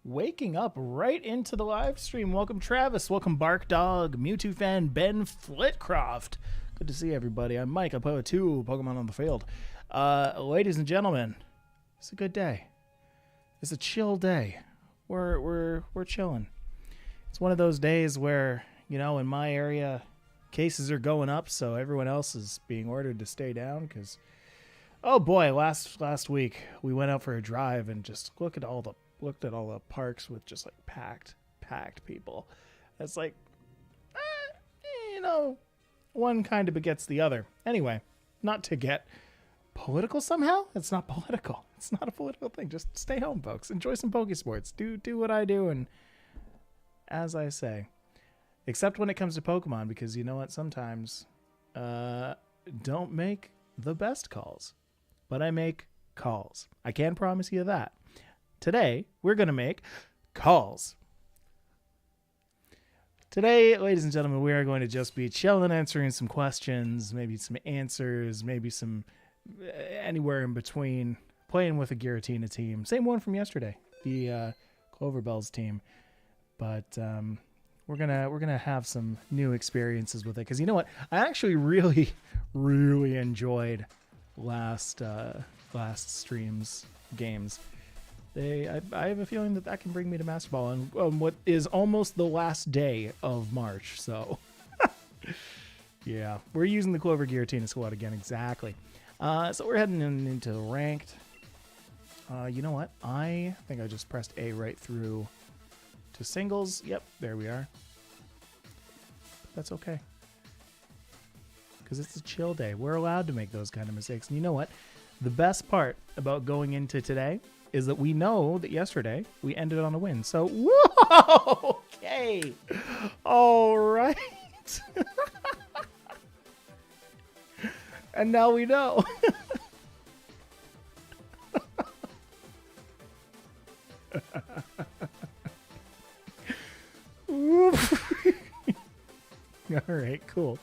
waking up right into the live stream. Welcome, Travis. Welcome, Bark Dog, Mewtwo fan, Ben Flitcroft. Good to see everybody. I'm Mike. I play with 2 Pokemon on the field. Ladies and gentlemen, it's a good day. It's a chill day. We're chilling. It's one of those days where, you know, in my area, cases are going up, so everyone else is being ordered to stay down because, oh boy, last week we went out for a drive and just looked at all the parks with just like packed people. It's like, you know, one kind of begets the other. Anyway, not to get political somehow. It's not political. It's not a political thing. Just stay home, folks. Enjoy some Pokésports. Do what I do, and as I say, except when it comes to Pokemon, because you know what? Sometimes don't make the best calls, but I make calls. I can promise you that. Today, we're going to make calls. Today, ladies and gentlemen, we are going to just be chilling, answering some questions, maybe some answers, maybe some anywhere in between, playing with a Giratina team. Same one from yesterday, the Cloverbells team. But we're gonna have some new experiences with it, because you know what? I actually really enjoyed last stream's games. I have a feeling that can bring me to Master Ball on what is almost the last day of March. So, yeah, we're using the Clover Giratina squad again. Exactly. So we're heading into ranked. You know what? I think I just pressed A right through to singles. Yep, there we are. That's okay, because it's a chill day. We're allowed to make those kind of mistakes. And you know what? The best part about going into today is that we know that yesterday we ended on a win. So, whoa! Okay. All right. And now we know. All right, cool.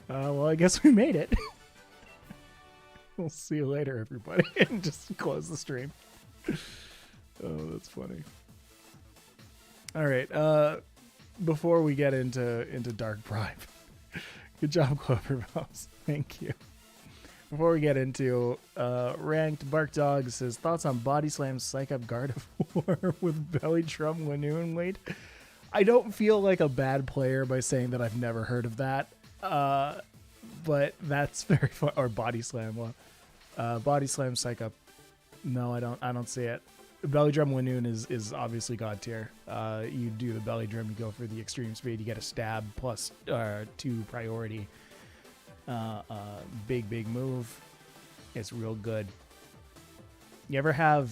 Well, I guess we made it. We'll see you later, everybody. And just close the stream. Oh, that's funny. All right. Before we get into Dark Pride, good job, Cloverbells. Thank you. Before we get into ranked, Bark Dog says thoughts on Body Slam Psych Up Guard of War with Belly Drum Lanoon Wade. I don't feel like a bad player by saying that I've never heard of that. But that's very fun. Or Body Slam. Body Slam Psych Up. No, I don't see it. Belly Drum Lanoon is obviously God tier. You do the Belly Drum, you go for the extreme speed, you get a stab plus 2 priority. Big move. It's real good. You ever have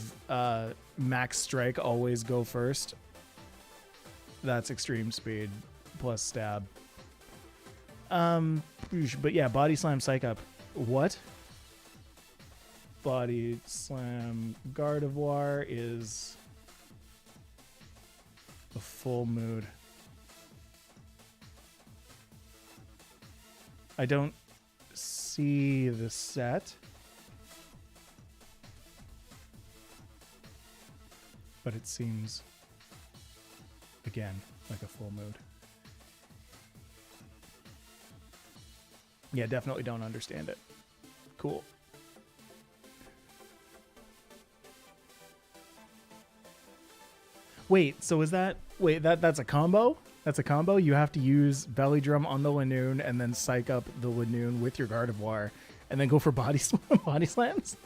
Max Strike always go first? That's extreme speed plus stab. But yeah, Body Slam Psych Up. What? Body Slam Gardevoir is a full mood. I don't see the set, but it seems, again, like a full mood. Yeah, definitely don't understand it. Cool. Wait, so is that... Wait, that's a combo? That's a combo? You have to use Belly Drum on the Lanoon and then psych up the Lanoon with your Gardevoir and then go for body slams?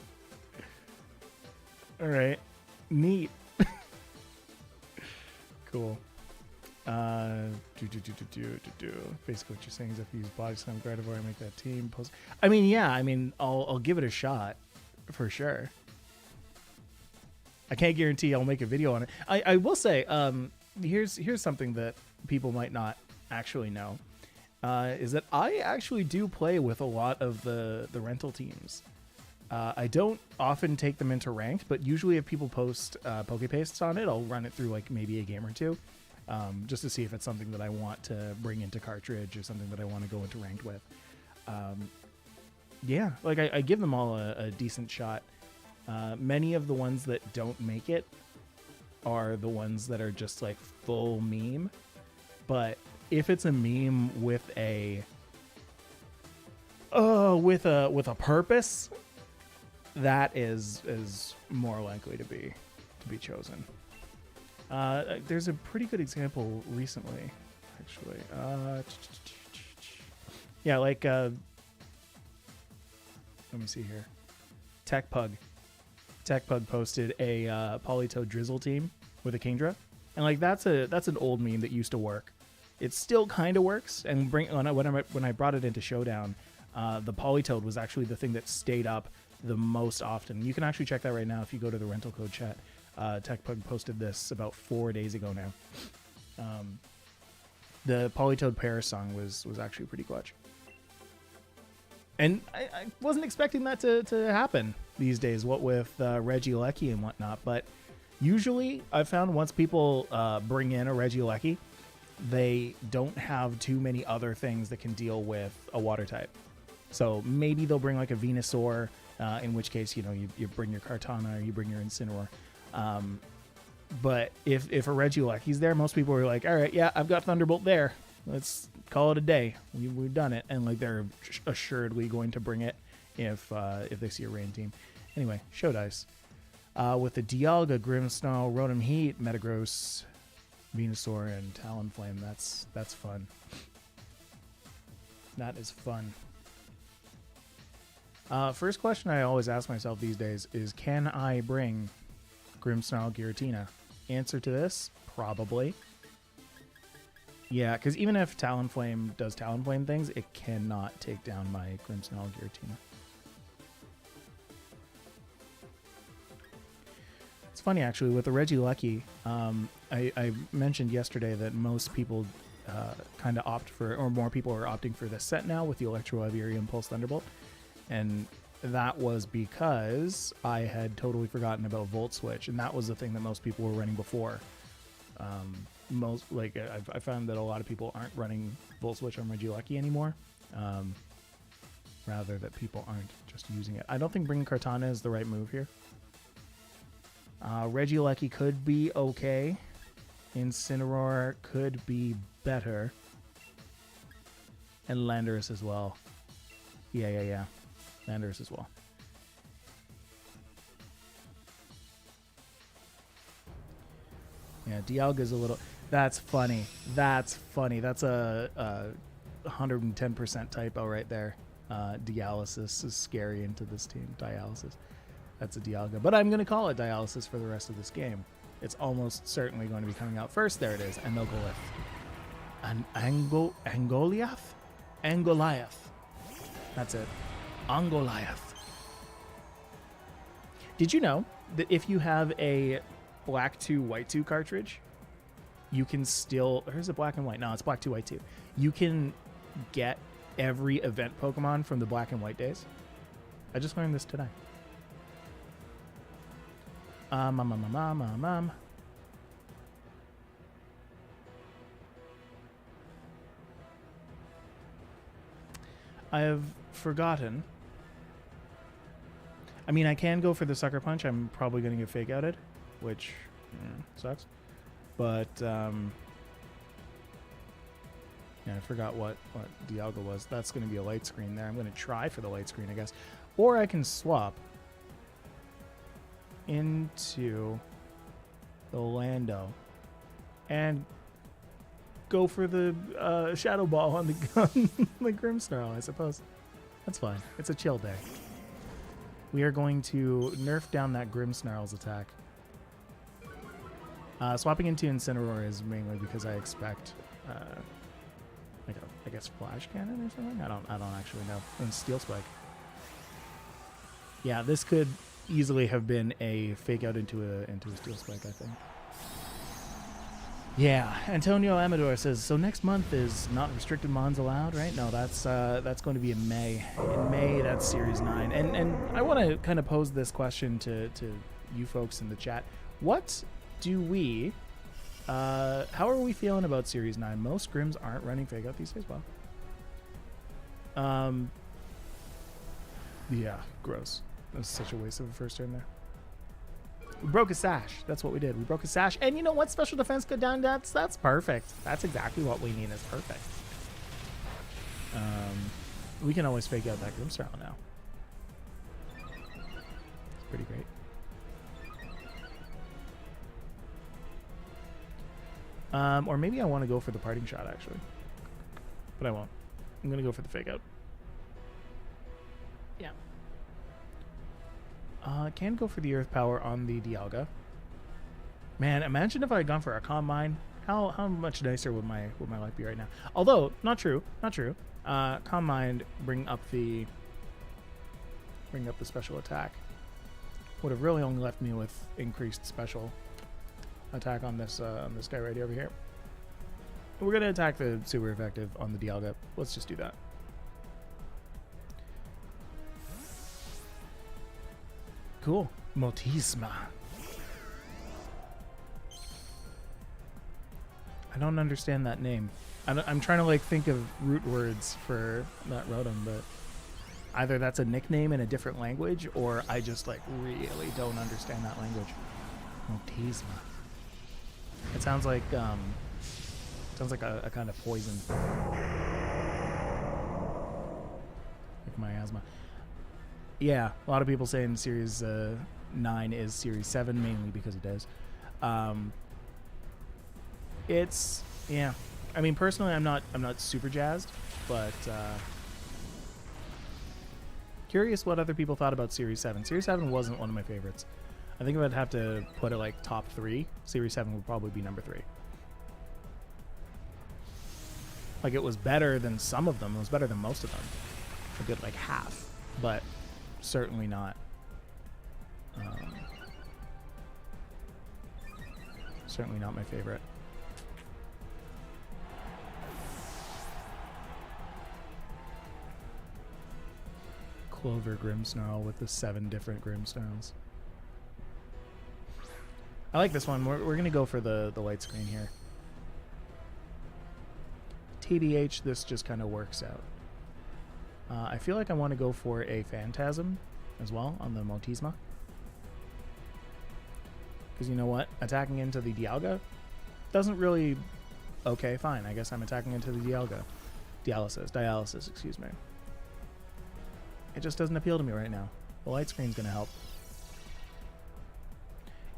All right. Neat. Cool. Basically what you're saying is if you use Body Slam Gardevoir, make that team post. I mean, yeah, I'll give it a shot for sure. I can't guarantee I'll make a video on it. I will say, here's something that people might not actually know, is that I actually do play with a lot of the rental teams. I don't often take them into ranked, but usually if people post Poképastes on it, I'll run it through like maybe a game or two, just to see if it's something that I want to bring into cartridge or something that I want to go into ranked with. Yeah, like I give them all a decent shot. Many of the ones that don't make it are the ones that are just like full meme. But if it's a meme with a purpose, that is more likely to be chosen. There's a pretty good example recently, actually. Yeah, like let me see here. TechPug posted a Politoed Drizzle team with a Kingdra, and like that's an old meme that used to work. It still kind of works, and when I brought it into Showdown, the Politoed was actually the thing that stayed up the most often. You can actually check that right now if you go to the rental code chat. TechPug posted this about 4 days ago now. The Politoed Paris song was actually pretty clutch. And I wasn't expecting that to happen these days, what with Regieleki and whatnot. But usually I've found once people bring in a Regieleki, they don't have too many other things that can deal with a water type. So maybe they'll bring like a Venusaur, in which case, you bring your Kartana or you bring your Incineroar. But if a Regioleki's there, most people are like, all right, yeah, I've got Thunderbolt there. Let's call it a day. We've done it. And like they're assuredly going to bring it if they see a rain team. Anyway, show dice. With the Dialga, Grimmsnarl, Rotom Heat, Metagross, Venusaur, and Talonflame. That's fun. That is fun. First question I always ask myself these days is, can I bring Grimmsnarl, Giratina? Answer to this, probably. Yeah, because even if Talonflame does Talonflame things, it cannot take down my Grimmsnarl, Giratina. It's funny, actually, with the Regieleki, I mentioned yesterday that most people kind of opt for, or more people are opting for this set now with the Electro Iverium Pulse Thunderbolt. And that was because I had totally forgotten about Volt Switch, and that was the thing that most people were running before. I found that a lot of people aren't running Volt Switch on Regieleki anymore. Rather that people aren't just using it. I don't think bringing Kartana is the right move here. Regieleki could be okay. Incineroar could be better. And Landorus as well. Yeah. Landorus as well. Yeah, Dialga's a little... That's funny. That's a 110% typo right there. Dialysis is scary into this team. Dialysis. That's a Dialga. But I'm going to call it Dialysis for the rest of this game. It's almost certainly going to be coming out first. There it is. Anogolith. An Angoliath? Angoliath. That's it. Angoliath. Did you know that if you have a Black 2, White 2 cartridge, you can still... Or is it Black and White? No, it's Black 2, White 2. You can get every event Pokemon from the Black and White days. I just learned this today. I have forgotten. I mean, I can go for the Sucker Punch. I'm probably going to get Fake Outed, which sucks. But, yeah, I forgot what Dialga was. That's going to be a Light Screen there. I'm going to try for the Light Screen, I guess. Or I can swap into the Lando and go for the Shadow Ball on the gun, the Grimmsnarl, I suppose. That's fine. It's a chill day. We are going to nerf down that Grimmsnarl's attack. Swapping into Incineroar is mainly because I expect like a, I guess, Flash Cannon or something. I don't actually know. And Steel Spike. Yeah, this could easily have been a Fake Out into a Steel Spike, I think. Yeah, Antonio Amador says, so next month is not restricted mons allowed, right? No, that's going to be in May. In May, that's Series 9. And I want to kind of pose this question to you folks in the chat. What do we... how are we feeling about Series 9? Most Grims aren't running Fake Out these days. Well, yeah, gross. That was such a waste of a first turn there. We broke a sash. That's what we did. We broke a sash. And you know what? Special defense go down. That's perfect. That's exactly what we need. Is perfect. We can always fake out that Grimmsnarl now. It's pretty great. Or maybe I want to go for the parting shot, actually. But I won't. I'm going to go for the fake out. Yeah. Can go for the Earth Power on the Dialga. Man, imagine if I had gone for a Calm Mind. How much nicer would my life be right now? Although, not true. Not true. Calm Mind, bring up the special attack. Would have really only left me with increased special attack on this guy right over here. We're gonna attack the super effective on the Dialga. Let's just do that. Cool. Motisma. I don't understand that name. I'm trying to like think of root words for that Rotom, but either that's a nickname in a different language, or I just like really don't understand that language. Motisma. It sounds like a kind of poison. Like miasma. Yeah, a lot of people saying Series 9 is Series 7 mainly because it is. It's yeah. I mean, personally, I'm not super jazzed, but curious what other people thought about Series 7. Series 7 wasn't one of my favorites. I think if I'd have to put it like top 3, Series 7 would probably be number 3. Like, it was better than some of them. It was better than most of them. A good like half, but certainly not. Certainly not my favorite. Clover Grimmsnarl with the 7 different Grimmsnarls. I like this one. We're going to go for the light screen here. TBH, this just kind of works out. I feel like I want to go for a Phantasm as well on the Motisma. Because you know what? Attacking into the Dialga doesn't really... Okay, fine. I guess I'm attacking into the Dialga. Dialysis, excuse me. It just doesn't appeal to me right now. The light screen's going to help.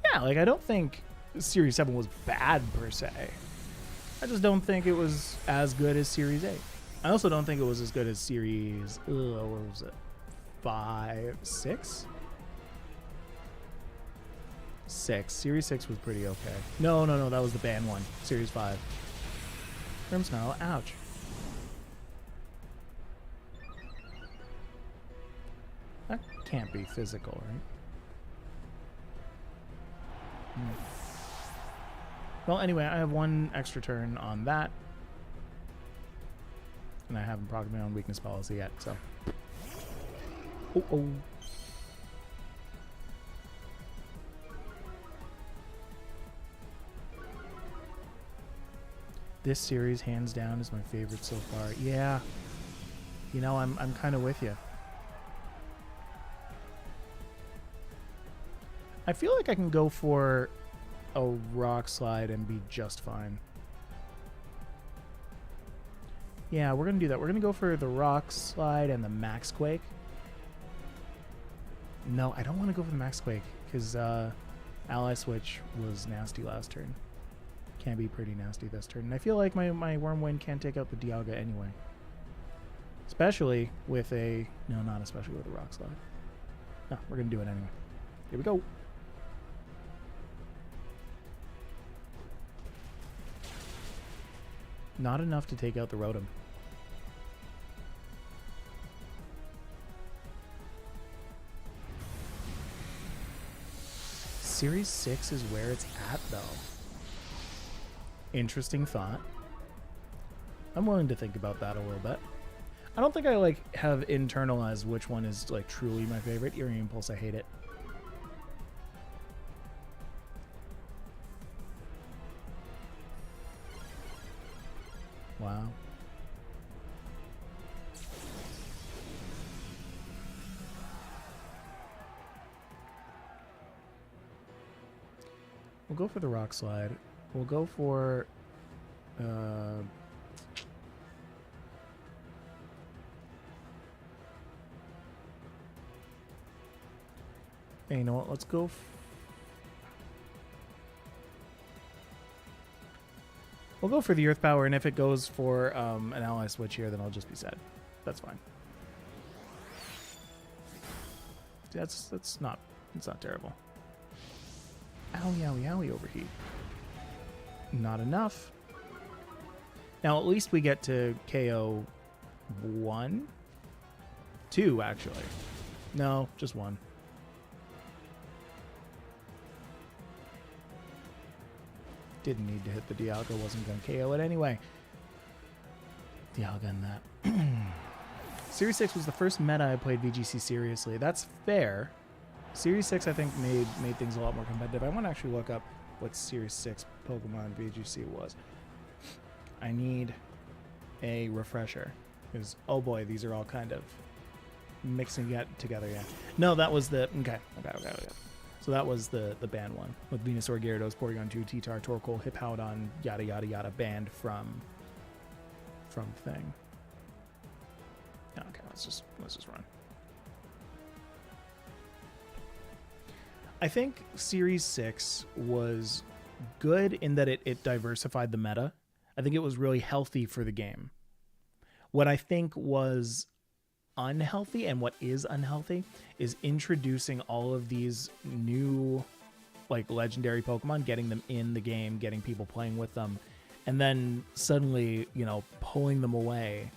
Yeah, like I don't think Series 7 was bad per se. I just don't think it was as good as Series 8. I also don't think it was as good as Series... what was it? 5? 6? 6. Series 6 was pretty okay. No, that was the banned one. Series 5. Grimmsnarl, ouch. That can't be physical, right? Well, anyway, I have one extra turn on that. And I haven't procced my own weakness policy yet, so... Oh. This series, hands down, is my favorite so far. Yeah. You know, I'm kind of with you. I feel like I can go for a Rock Slide and be just fine. Yeah, we're going to do that. We're going to go for the Rock Slide and the Max Quake. No, I don't want to go for the Max Quake because Ally Switch was nasty last turn. Can be pretty nasty this turn. And I feel like my Wormwind can't take out the Dialga anyway. Especially with a... No, not especially with a Rock Slide. No, we're going to do it anyway. Here we go. Not enough to take out the Rotom. Series 6 is where it's at, though. Interesting thought. I'm willing to think about that a little bit. I don't think I like have internalized which one is like truly my favorite. Eerie Impulse, I hate it. Wow. We'll go for the Rock Slide. We'll go for... hey, you know what? Let's go... we'll go for the Earth Power, and if it goes for an ally switch here, then I'll just be sad. That's fine. That's not terrible. Owie, owie, owie, overheat. Not enough. Now, at least we get to KO 1? 2, actually. No, just 1. Didn't need to hit the Dialga, wasn't going to KO it anyway. Dialga and that. Series 6 was the first meta I played VGC seriously. That's fair. Series 6, I think, made things a lot more competitive. I want to actually look up what Series 6 Pokemon VGC was. I need a refresher. Because, oh boy, these are all kind of mixing together, yeah. No, that was the... Okay. So that was the banned one. With Venusaur, Gyarados, Porygon 2, T-Tar, Torkoal, Hippowdon, yada yada yada, banned from thing. Okay, let's just run. I think Series 6 was good in that it diversified the meta. I think it was really healthy for the game. What I think was unhealthy, and what is unhealthy, is introducing all of these new like legendary Pokemon, getting them in the game, getting people playing with them, and then suddenly, you know, pulling them away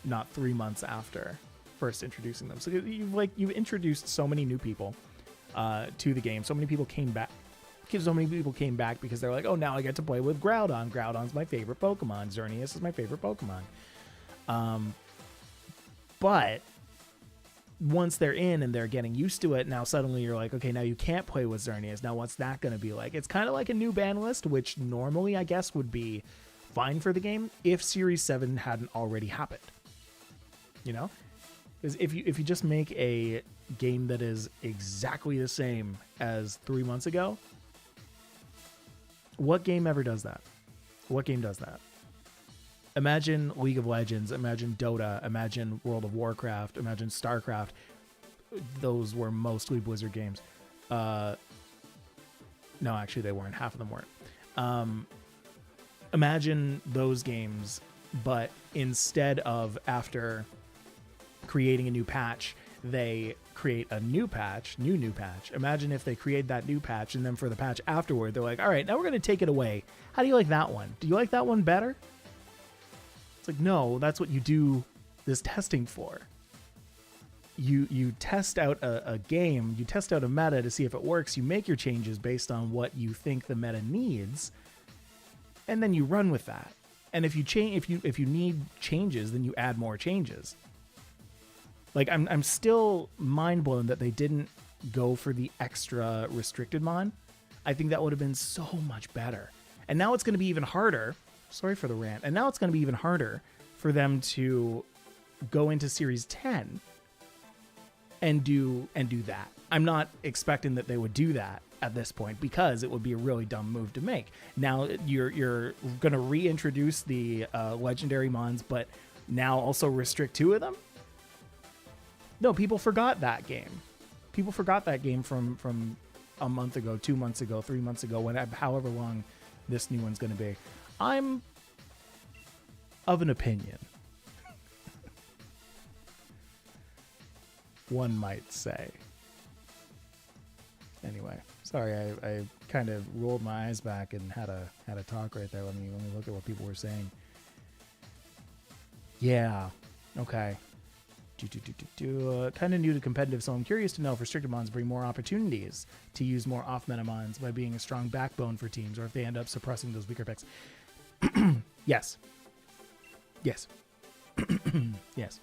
not 3 months after first introducing them. So you've introduced so many new people to the game. So many people came back. So many people came back because they're like, oh, now I get to play with Groudon. Groudon's my favorite Pokemon. Xerneas is my favorite Pokemon. But once they're in and they're getting used to it, now suddenly you're like, okay, now you can't play with Xerneas. Now what's that going to be like? It's kind of like a new ban list, which normally I guess would be fine for the game if Series 7 hadn't already happened. You know? Because if you just make a game that is exactly the same as 3 months ago, what game ever does that? What game does that? Imagine League of Legends, imagine Dota, imagine World of Warcraft, imagine StarCraft. Those were mostly Blizzard games. No, actually they weren't. Half of them weren't. Imagine those games, but instead of after creating a new patch, they create a new patch. Imagine if they create that new patch, and then for the patch afterward, they're like, all right, now we're going to take it away. How do you like that one? Do you like that one better? It's like, no, that's what you do this testing for. You test out a game, you test out a meta to see if it works, you make your changes based on what you think the meta needs, and then you run with that. And if you need changes, then you add more changes. Like, I'm still mind blown that they didn't go for the extra restricted mon. I think that would have been so much better. And now it's going to be even harder. Sorry for the rant. And now it's going to be even harder for them to go into Series 10 and do that. I'm not expecting that they would do that at this point because it would be a really dumb move to make. Now you're going to reintroduce the legendary mons, but now also restrict 2 of them? No, people forgot that game. People forgot that game from a month ago, 2 months ago, 3 months ago, however long this new one's going to be. I'm of an opinion, one might say. Anyway, sorry, I kind of rolled my eyes back and had a talk right there. Let me look at what people were saying. Yeah, okay. Kind of new to competitive, so I'm curious to know if restricted mons bring more opportunities to use more off-meta mons by being a strong backbone for teams, or if they end up suppressing those weaker picks. Yes. Yes. Yes.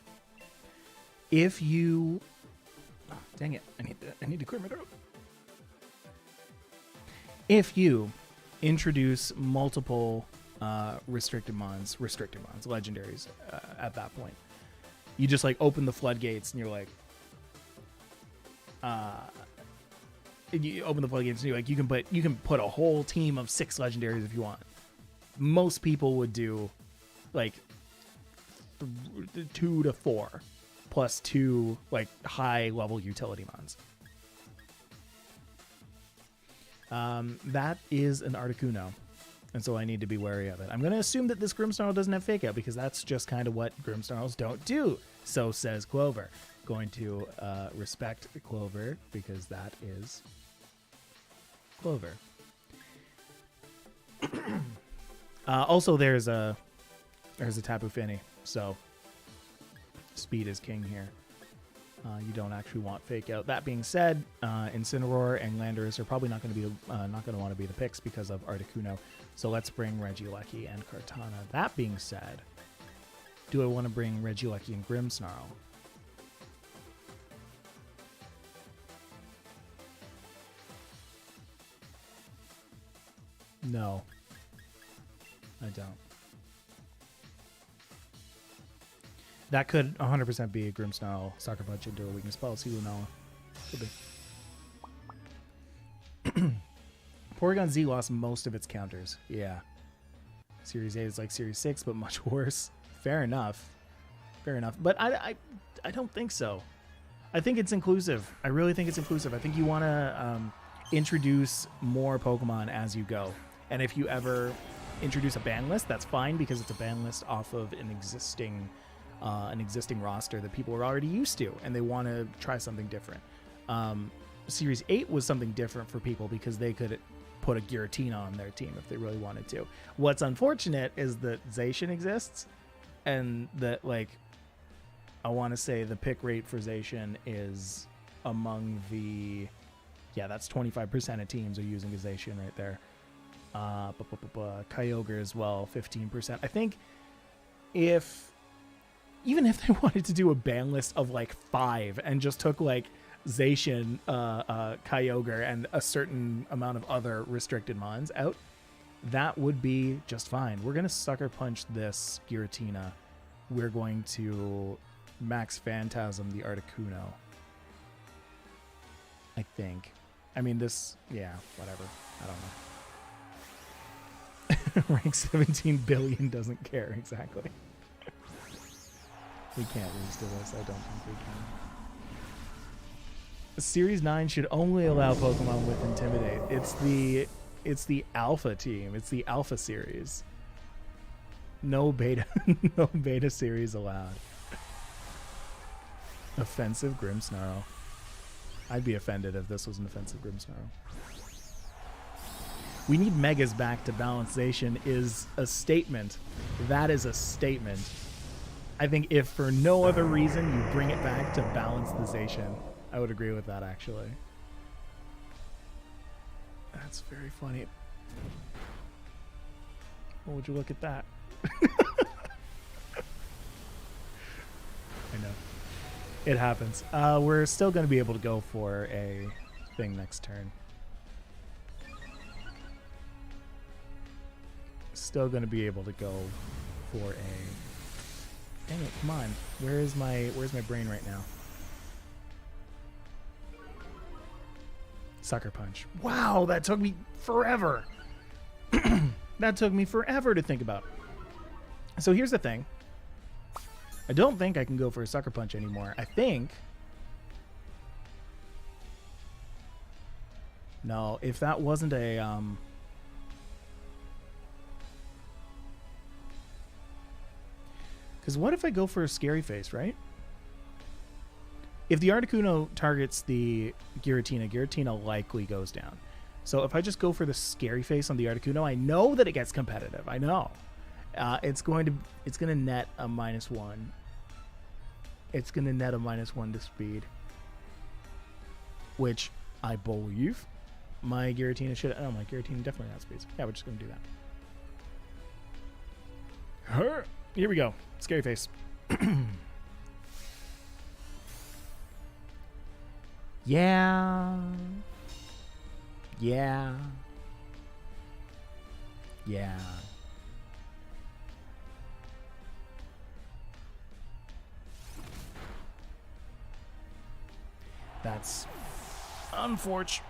If you... Oh, dang it. I need to clear my throat. If you introduce multiple restricted mons, legendaries, at that point, you just like open the floodgates and you're like, you open the floodgates and like you can put a whole team of 6 legendaries if you want. Most people would do like 2 to 4 plus 2 like high level utility mons. That is an Articuno, and so I need to be wary of it. I'm going to assume that this Grimmsnarl doesn't have Fake Out because that's just kind of what Grimmsnarls don't do. So says Clover. Going to respect Clover because that is Clover. Also, there's a Tapu Fini, so speed is king here. You don't actually want Fake Out. That being said, Incineroar and Landorus are probably not going to want to be the picks because of Articuno. So let's bring Regieleki and Kartana. That being said, do I want to bring Regieleki and Grimmsnarl? No, I don't. That could 100% be a Grimmsnarl Sucker Punch into a weakness policy. Lunala. Could be. Porygon Z lost most of its counters. Yeah. Series 8 is like Series 6, but much worse. Fair enough. Fair enough. But I don't think so. I think it's inclusive. I really think it's inclusive. I think you want to introduce more Pokemon as you go. And if you ever introduce a ban list, that's fine because it's a ban list off of an existing roster that people are already used to, and they want to try something different. Series 8 was something different for people because they could put a Giratina on their team if they really wanted to. What's unfortunate is that Zacian exists, and that, like, I want to say the pick rate for Zacian is among the... Yeah, that's 25% of teams are using a Zacian right there. Kyogre as well, 15%. I think even if they wanted to do a ban list of like 5 and just took like Zacian, Kyogre, and a certain amount of other restricted mons out, that would be just fine. We're going to Sucker Punch this Giratina. We're going to Max Phantasm the Articuno. I think. I mean, this... Yeah, whatever. I don't know. Rank 17 billion doesn't care, exactly. We can't lose to this. I don't think we can. Series 9 should only allow Pokemon with Intimidate. It's the Alpha team. It's the Alpha series. No beta no beta series allowed. Offensive Grimmsnarl. I'd be offended if this was an offensive Grimmsnarl. We need Megas back to balance Zacian is a statement. That is a statement. I think if for no other reason you bring it back to balance the Zacian, I would agree with that, actually. That's very funny. Well, would you look at that? I know. It happens. We're still going to be able to go for a thing next turn. Still going to be able to go for a... Dang it, come on. Where's my brain right now? Sucker Punch. Wow, that took me forever. That took me forever to think about. So here's the thing. I don't think I can go for a Sucker Punch anymore. I think... No, if that wasn't a... Because what if I go for a Scary Face, right? If the Articuno targets the Giratina, Giratina likely goes down. So if I just go for the Scary Face on the Articuno, I know that it gets competitive. I know. It's going to net a -1. It's going to net a -1 to speed. Which I believe my Giratina should... Oh, my Giratina definitely has speed. Yeah, we're just going to do that. Here we go. Scary Face. Yeah. Yeah. Yeah. That's unfortunate.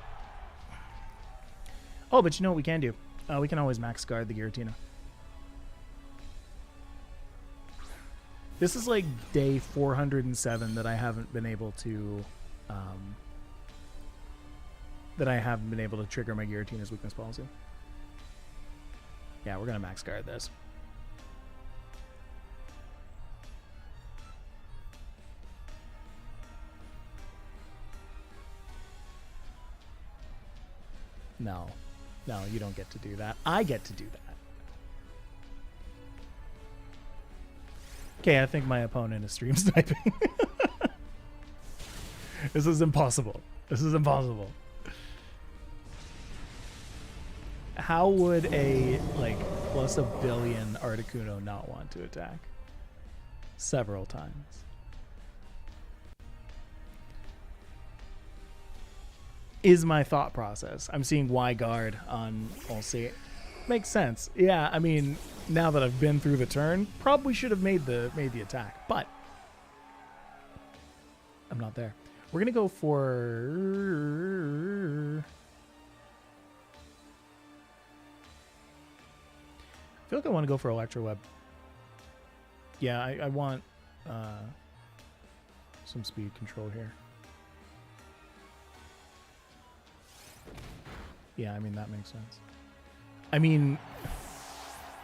Oh, but you know what we can do? We can always max guard the Giratina. This is like day 407 that I haven't been able to trigger my Giratina's weakness policy. Yeah, we're gonna max guard this. No, you don't get to do that. I get to do that. Okay, I think my opponent is stream sniping. This is impossible. This is impossible. How would a, like, plus a billion Articuno not want to attack? Several times. Is my thought process. I'm seeing Y guard on all C. Makes sense. Yeah, I mean, now that I've been through the turn, probably should have made the attack, but I'm not there. We're gonna go for. I feel like I want to go for Electro Web. Yeah, I want some speed control here. Yeah, I mean, that makes sense. I mean,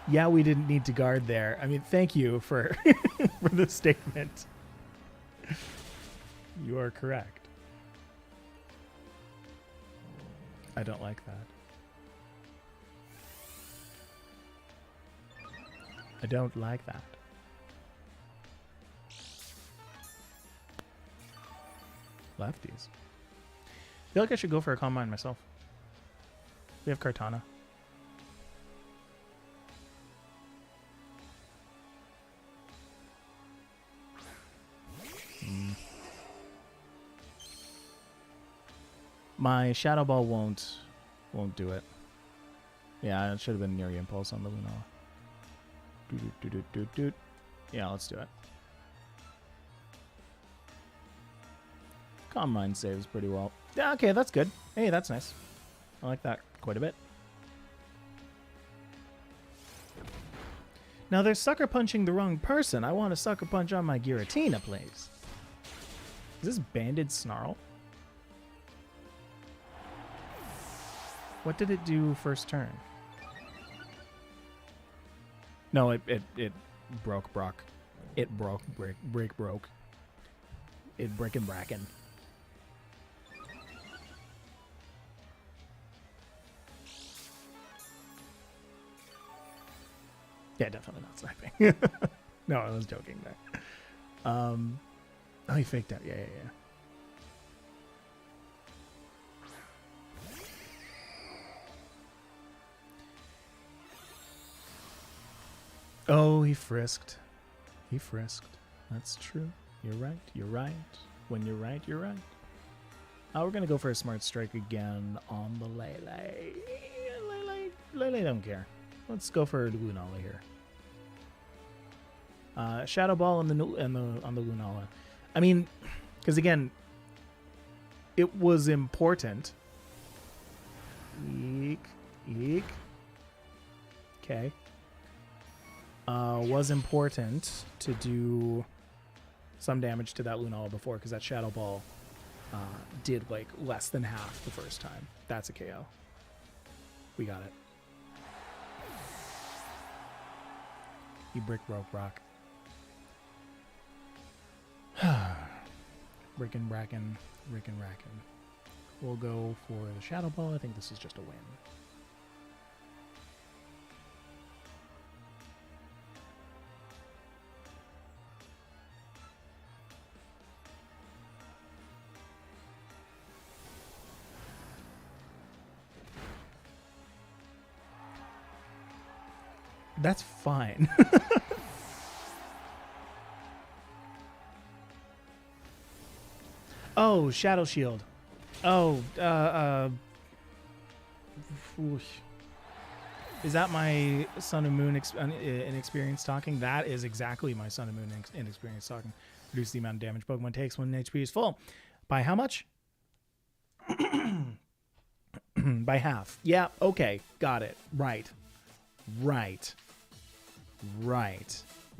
yeah, we didn't need to guard there. I mean, thank you for for the statement. You are correct. I don't like that. I don't like that. Lefties. I feel like I should go for a Combine myself. We have Kartana. My Shadow Ball won't do it. Yeah, it should have been Near Impulse on the Lunala. Yeah, let's do it. Calm Mind saves pretty well. Yeah, okay, that's good. Hey, that's nice. I like that quite a bit. Now they're sucker punching the wrong person. I want to sucker punch on my Giratina, please. Is this Banded Snarl? What did it do first turn? No, it broke Brock. It broke broke. It brick and bracken. Yeah, definitely not sniping. No, I was joking there. Oh, he faked out. Yeah. Oh, he frisked. He frisked. That's true. You're right. You're right. When you're right, you're right. We're going to go for a Smart Strike again on the Lele. Lele don't care. Let's go for Lunala here. Shadow Ball on the Lunala. I mean, because again, it was important. Eek. Okay. Was important to do some damage to that Lunala before, because that Shadow Ball did like less than half the first time. That's a KO. We got it. He brick broke Rock. Brick and bracken, Rick and Racken. We'll go for the Shadow Ball. I think this is just a win. That's fine. Oh, Shadow Shield. Oh, is that my Sun and Moon inexperience talking? That is exactly my Sun and Moon inexperience talking. Reduce the amount of damage Pokemon takes when HP is full. By how much? by half. Yeah, okay, got it. Right.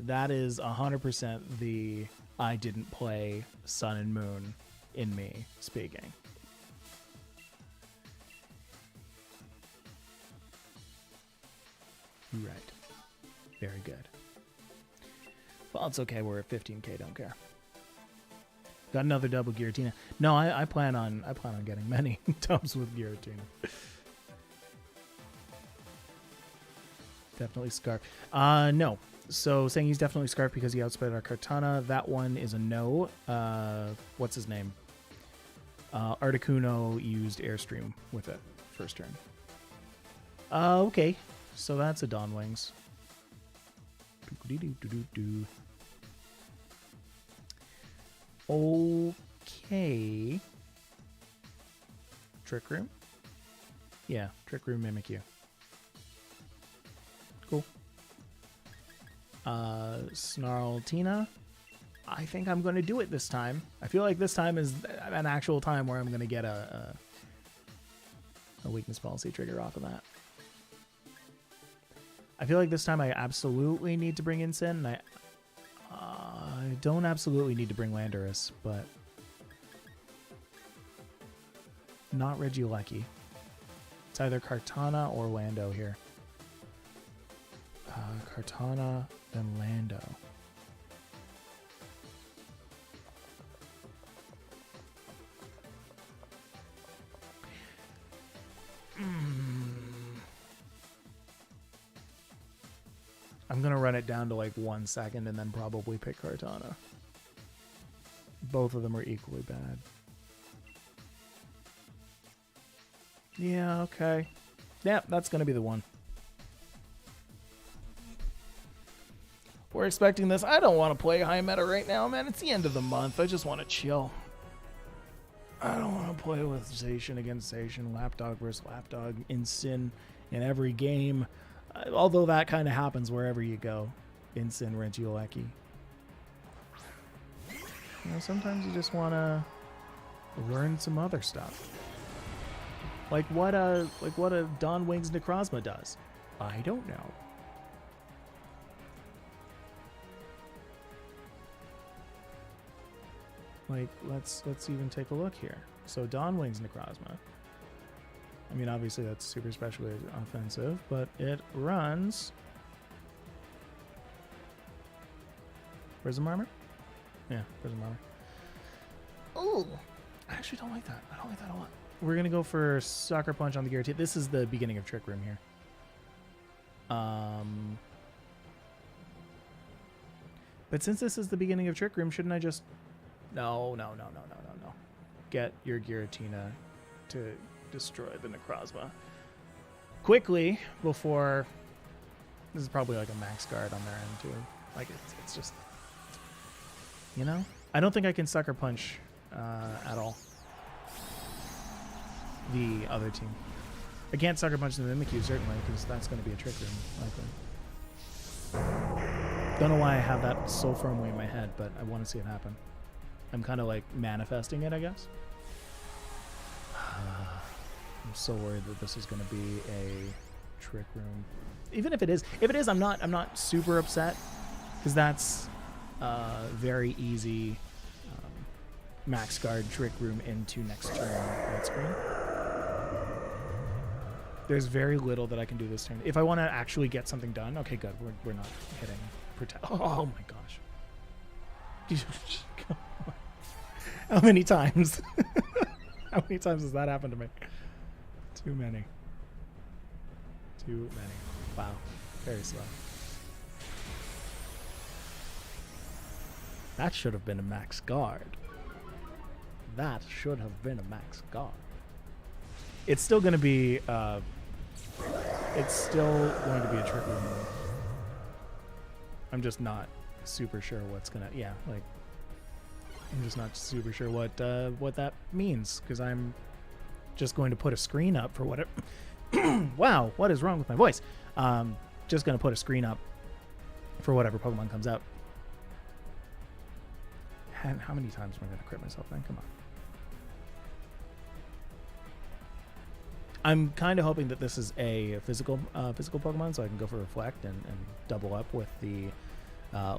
That is 100% the I didn't play Sun and Moon in me speaking. Right. Very good. Well, it's okay. We're at 15K. Don't care. Got another double Giratina. No, I plan on getting many dubs with Giratina. Definitely Scarf. No. So saying he's definitely Scarf because he outsped our Kartana. That one is a no. What's his name? Articuno used Airstream with it first turn. Okay. So that's a Dawn Wings. Okay. Trick Room? Yeah, Trick Room Mimikyu. Cool. Snarltina. I think I'm going to do it this time. I feel like this time is an actual time where I'm going to get a weakness policy trigger off of that. I feel like this time I absolutely need to bring in Sin, and I don't absolutely need to bring Landorus, but not Regieleki. It's either Kartana or Lando here. Kartana, then Lando. I'm going to run it down to like 1 second and then probably pick Kartana. Both of them are equally bad. Yeah, okay. Yeah, that's going to be the one. We're expecting this. I don't want to play high meta right now, man. It's the end of the month. I just want to chill. I don't want to play with Zacian against Zacian, Lapdog versus Lapdog, in Sin in every game. Although that kind of happens wherever you go. In Sin, Regieleki. You know, sometimes you just want to learn some other stuff. Like what a Dawn Wings Necrozma does. I don't know. Like, let's even take a look here. So Dawn Wings Necrozma. I mean, obviously that's super specially offensive, but it runs Prism Armor? Yeah, Prism Armor. Oh, I actually don't like that. I don't like that a lot. We're going to go for Sucker Punch on the Giratina. This is the beginning of Trick Room here. But since this is the beginning of Trick Room, shouldn't I just... No. Get your Giratina to destroy the Necrozma quickly before... This is probably like a max guard on their end too. Like it's just... You know? I don't think I can Sucker Punch at all. The other team. I can't Sucker Punch the Mimikyu, certainly, because that's going to be a Trick Room, likely. Don't know why I have that so firmly in my head, but I want to see it happen. I'm kind of like manifesting it, I guess. I'm so worried that this is going to be a Trick Room. Even if it is, I'm not super upset, because that's very easy max guard Trick Room into next turn red screen. There's very little that I can do this turn. If I want to actually get something done, okay, good. We're not hitting protect. Oh my gosh. How many times? How many times has that happened to me? Too many. Too many. Wow. Very slow. That should have been a max guard. That should have been a max guard. It's still going to be a Trick Room move. I'm just not super sure what's gonna. Yeah, like I'm just not super sure what that means, because I'm just going to put a screen up for whatever. Wow, what is wrong with my voice? Just going to put a screen up for whatever Pokemon comes out. And how many times am I going to crit myself then? Come on. I'm kind of hoping that this is a physical Pokemon, so I can go for Reflect and double up with the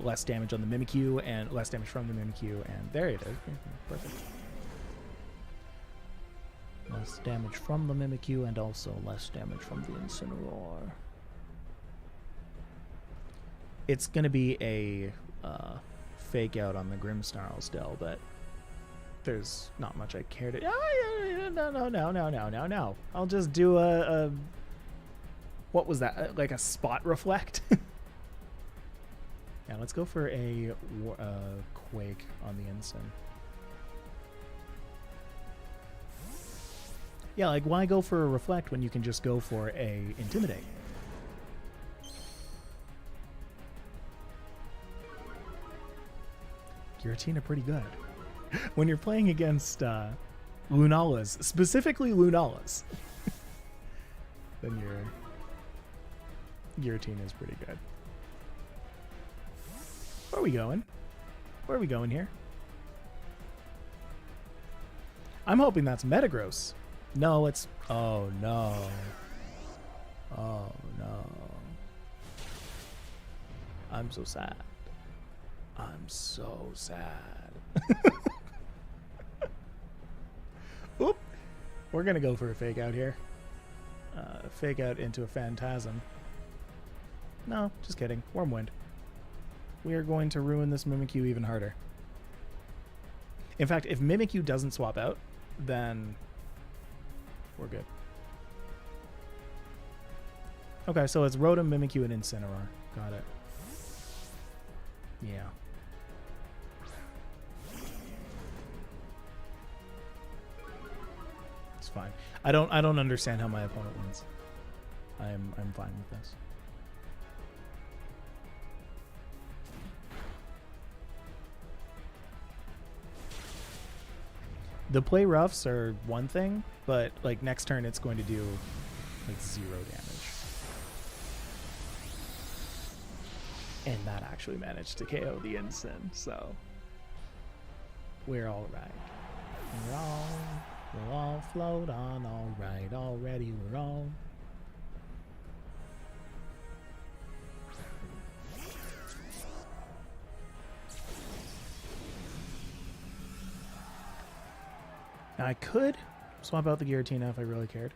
less damage on the Mimikyu and less damage from the Mimikyu, and there it is. Perfect. Less damage from the Mimikyu and also less damage from the Incineroar. It's going to be a fake out on the Grimmsnarl still, but there's not much I care to... No. I'll just do a... What was that? Like a Spot Reflect? Yeah, let's go for a Quake on the Ensign. Yeah, like why go for a Reflect when you can just go for a Intimidate? Giratina pretty good. When you're playing against Lunalas, specifically Lunalas, then your Giratina is pretty good. Where are we going? Where are we going here? I'm hoping that's Metagross. No, it's... Oh, no. Oh, no. I'm so sad. I'm so sad. Oop. We're going to go for a fake out here. Fake out into a Phantasm. No, just kidding. Warm Wind. We are going to ruin this Mimikyu even harder. In fact, if Mimikyu doesn't swap out, then we're good. Okay, so it's Rotom, Mimikyu, and Incineroar. Got it. Yeah. It's fine. I don't understand how my opponent wins. I'm fine with this. The play roughs are one thing, but like next turn it's going to do like 0 damage. And that actually managed to KO the Ensign, so we're all right. We'll all float on all right. Already we're all... Now I could swap out the Giratina if I really cared.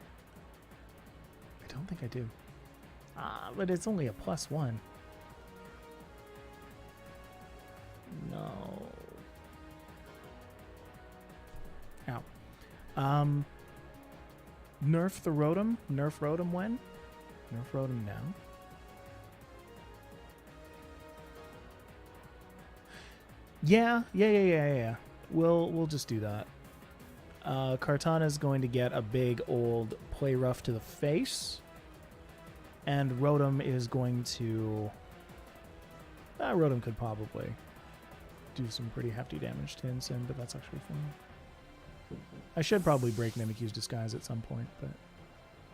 I don't think I do. But it's only a +1. No. Ow. Nerf the Rotom. Nerf Rotom when? Nerf Rotom now. Yeah. We'll just do that. Kartana is going to get a big old play rough to the face, and Rotom is going to... Rotom could probably do some pretty hefty damage to Ensign, but that's actually fine. I should probably break Mimikyu's Disguise at some point, but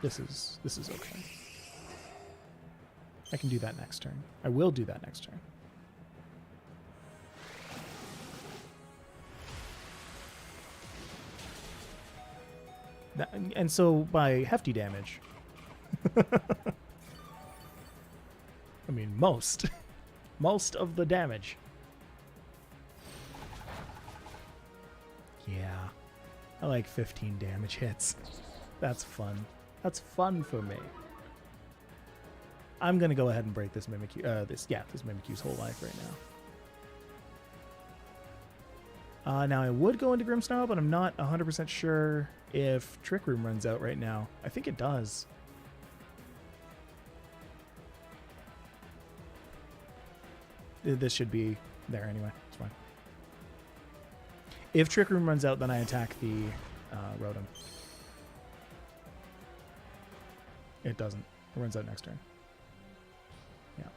this is okay. I can do that next turn. I will do that next turn. And so by hefty damage, I mean most of the damage. Yeah, I like 15 damage hits. That's fun. That's fun for me. I'm gonna go ahead and break this Mimikyu. This Mimikyu's whole life right now. Now I would go into Grimmsnarl, but I'm not 100% sure if Trick Room runs out right now. I think it does. This should be there anyway. It's fine. If Trick Room runs out, then I attack the Rotom. It doesn't. It runs out next turn. Yeah.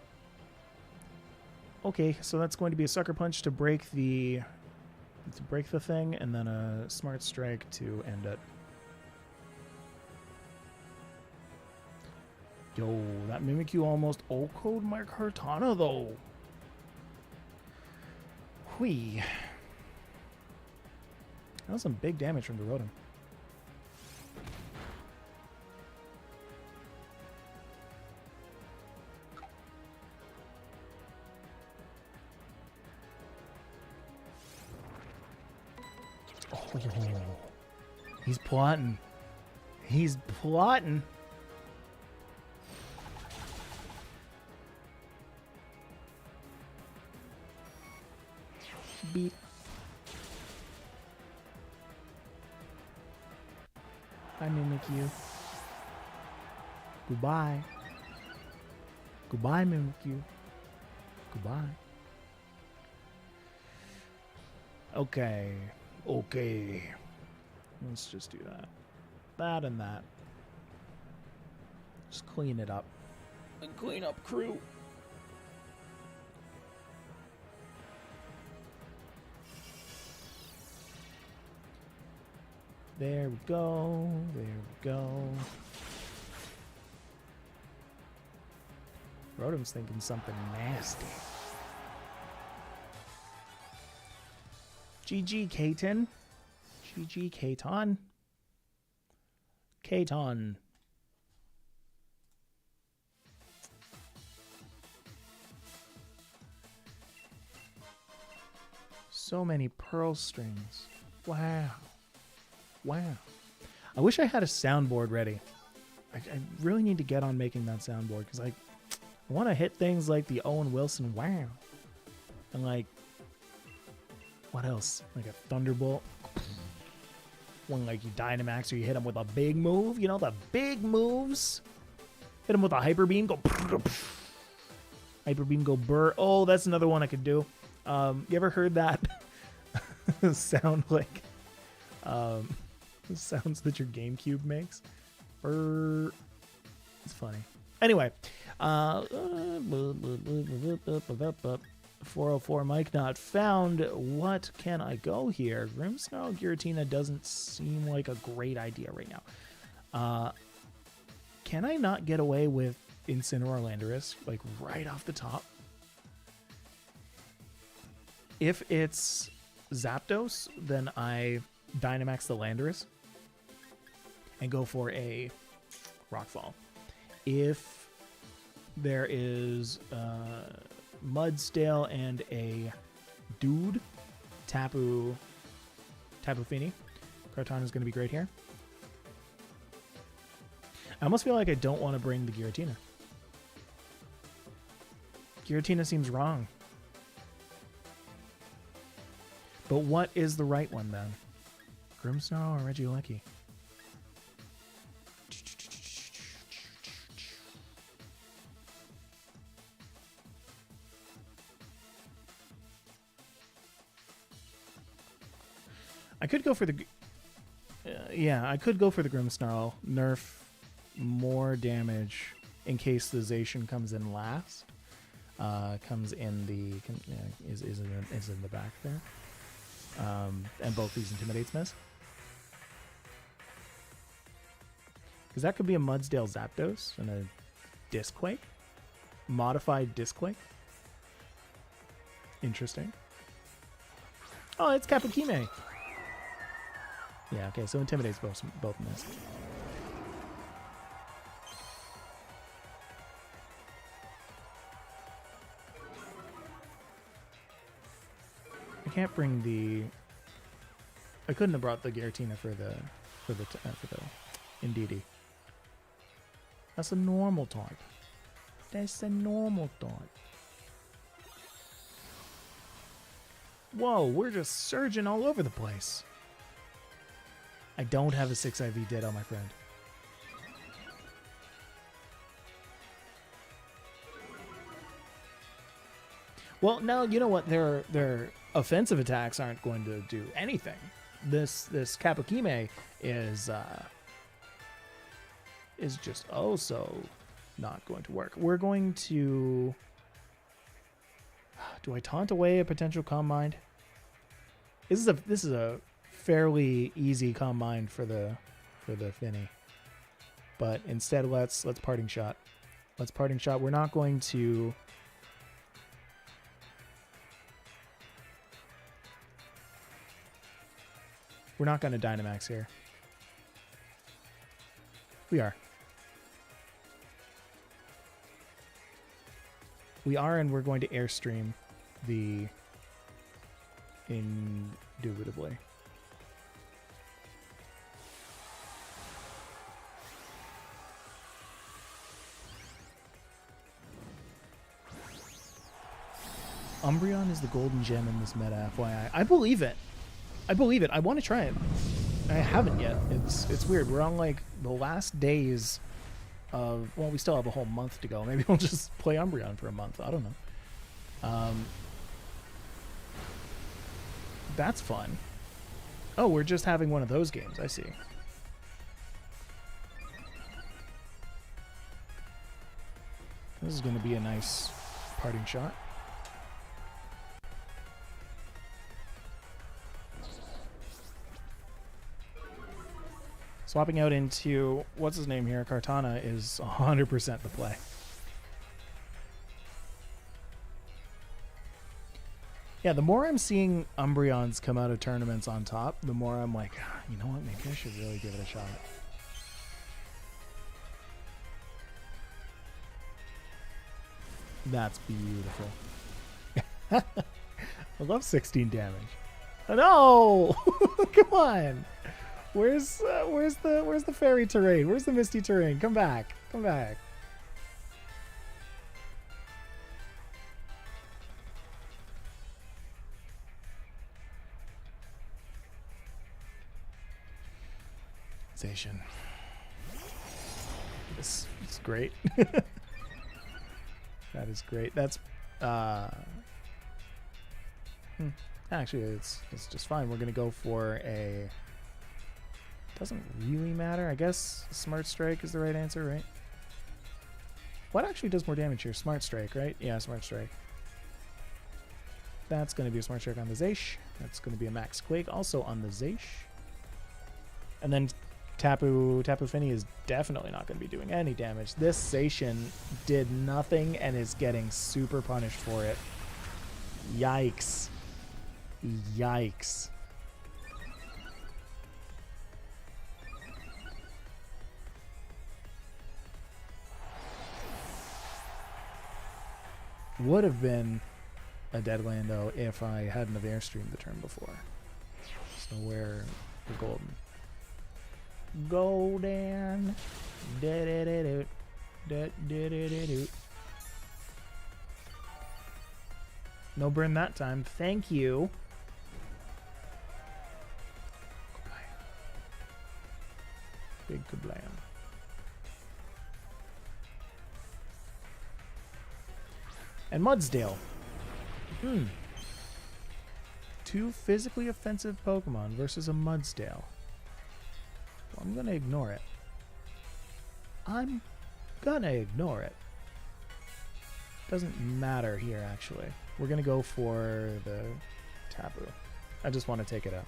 Okay, so that's going to be a Sucker Punch to break the thing, and then a Smart Strike to end it. Yo, that Mimikyu almost O-code my Kartana though. Whee. That was some big damage from the Rotom. He's plotting. He's plotting. Beep. I Mimikyu. Goodbye. Goodbye, Mimikyu. Goodbye. Okay. Okay. Let's just do that. That and that. Just clean it up. And clean up crew. There we go. There we go. Rotom's thinking something nasty. GG, Katon. GG, Katon. Katon. So many pearl strings. Wow. Wow. I wish I had a soundboard ready. I really need to get on making that soundboard because I want to hit things like the Owen Wilson wow. And like, what else? Like a Thunderbolt. When like you Dynamax or you hit him with a big move. You know, the big moves. Hit him with a Hyper Beam. Go. Hyper Beam go burr. Oh, that's another one I could do. You ever heard that sound like the sounds that your GameCube makes? Burr. It's funny. Anyway, 404 Mike not found. What can I go here? Grimmsnarl Giratina doesn't seem like a great idea right now. Can I not get away with Incineroar Landorus like right off the top? If it's Zapdos, then I Dynamax the Landorus and go for a Rockfall. If there is Mudstale and a Dude, Tapu Fini, Kartana is going to be great here. I almost feel like I don't want to bring the Giratina. Giratina seems wrong. But what is the right one then? Grimmsnarl or Regieleki? I could go for the... yeah, I could go for the Grimmsnarl. Nerf more damage in case the Zacian comes in last. Comes in the... is in the back there. And both these Intimidates miss. Because that could be a Mudsdale Zapdos and a Discquake. Modified Discquake. Interesting. Oh, it's Kapukime. Yeah, okay, so Intimidates both missed. I can't bring the... I couldn't have brought the Giratina for the Indeedee. That's a normal type. That's a normal type. Whoa, we're just surging all over the place. I don't have a 6 IV Ditto, my friend. Well, no, you know what? Their offensive attacks aren't going to do anything. This Kapukime is just so not going to work. We're going to... Do I taunt away a potential Calm Mind? This is a fairly easy Calm Mind for the Finny. But instead let's Parting Shot. Let's Parting Shot. We're not going to... We're not going to Dynamax here. We are. We are, and we're going to Airstream the... Indubitably. Umbreon is the golden gem in this meta, FYI. I believe it. I believe it. I want to try it. I haven't yet. It's weird. We're on like the last days of, well, we still have a whole month to go. Maybe we'll just play Umbreon for a month. I don't know. That's fun. Oh, we're just having one of those games. I see. This is going to be a nice parting shot. Swapping out into, what's his name here, Kartana, is 100% the play. Yeah, the more I'm seeing Umbreons come out of tournaments on top, the more I'm like, you know what, maybe I should really give it a shot. That's beautiful. I love 16 damage. Oh, no! Come on! Where's the fairy terrain? Where's the misty terrain? Come back. Come back. Zation. This is great. That is great. That's actually it's just fine. We're gonna go for a, doesn't really matter. I guess Smart Strike is the right answer, right? What actually does more damage here? Smart Strike, right? Yeah, Smart Strike. That's going to be a Smart Strike on the Zaish. That's going to be a Max Quake also on the Zaish. And then Tapu Fini is definitely not going to be doing any damage. This Zacian did nothing and is getting super punished for it. Yikes. Yikes. Would have been a Deadlando if I hadn't have airstreamed the turn before. So where the golden. Golden. No burn that time. Thank you. Big kablam. And Mudsdale. Two physically offensive Pokemon versus a Mudsdale. Well, I'm gonna ignore it. I'm gonna ignore it. Doesn't matter here, actually. We're gonna go for the Tapu. I just want to take it out.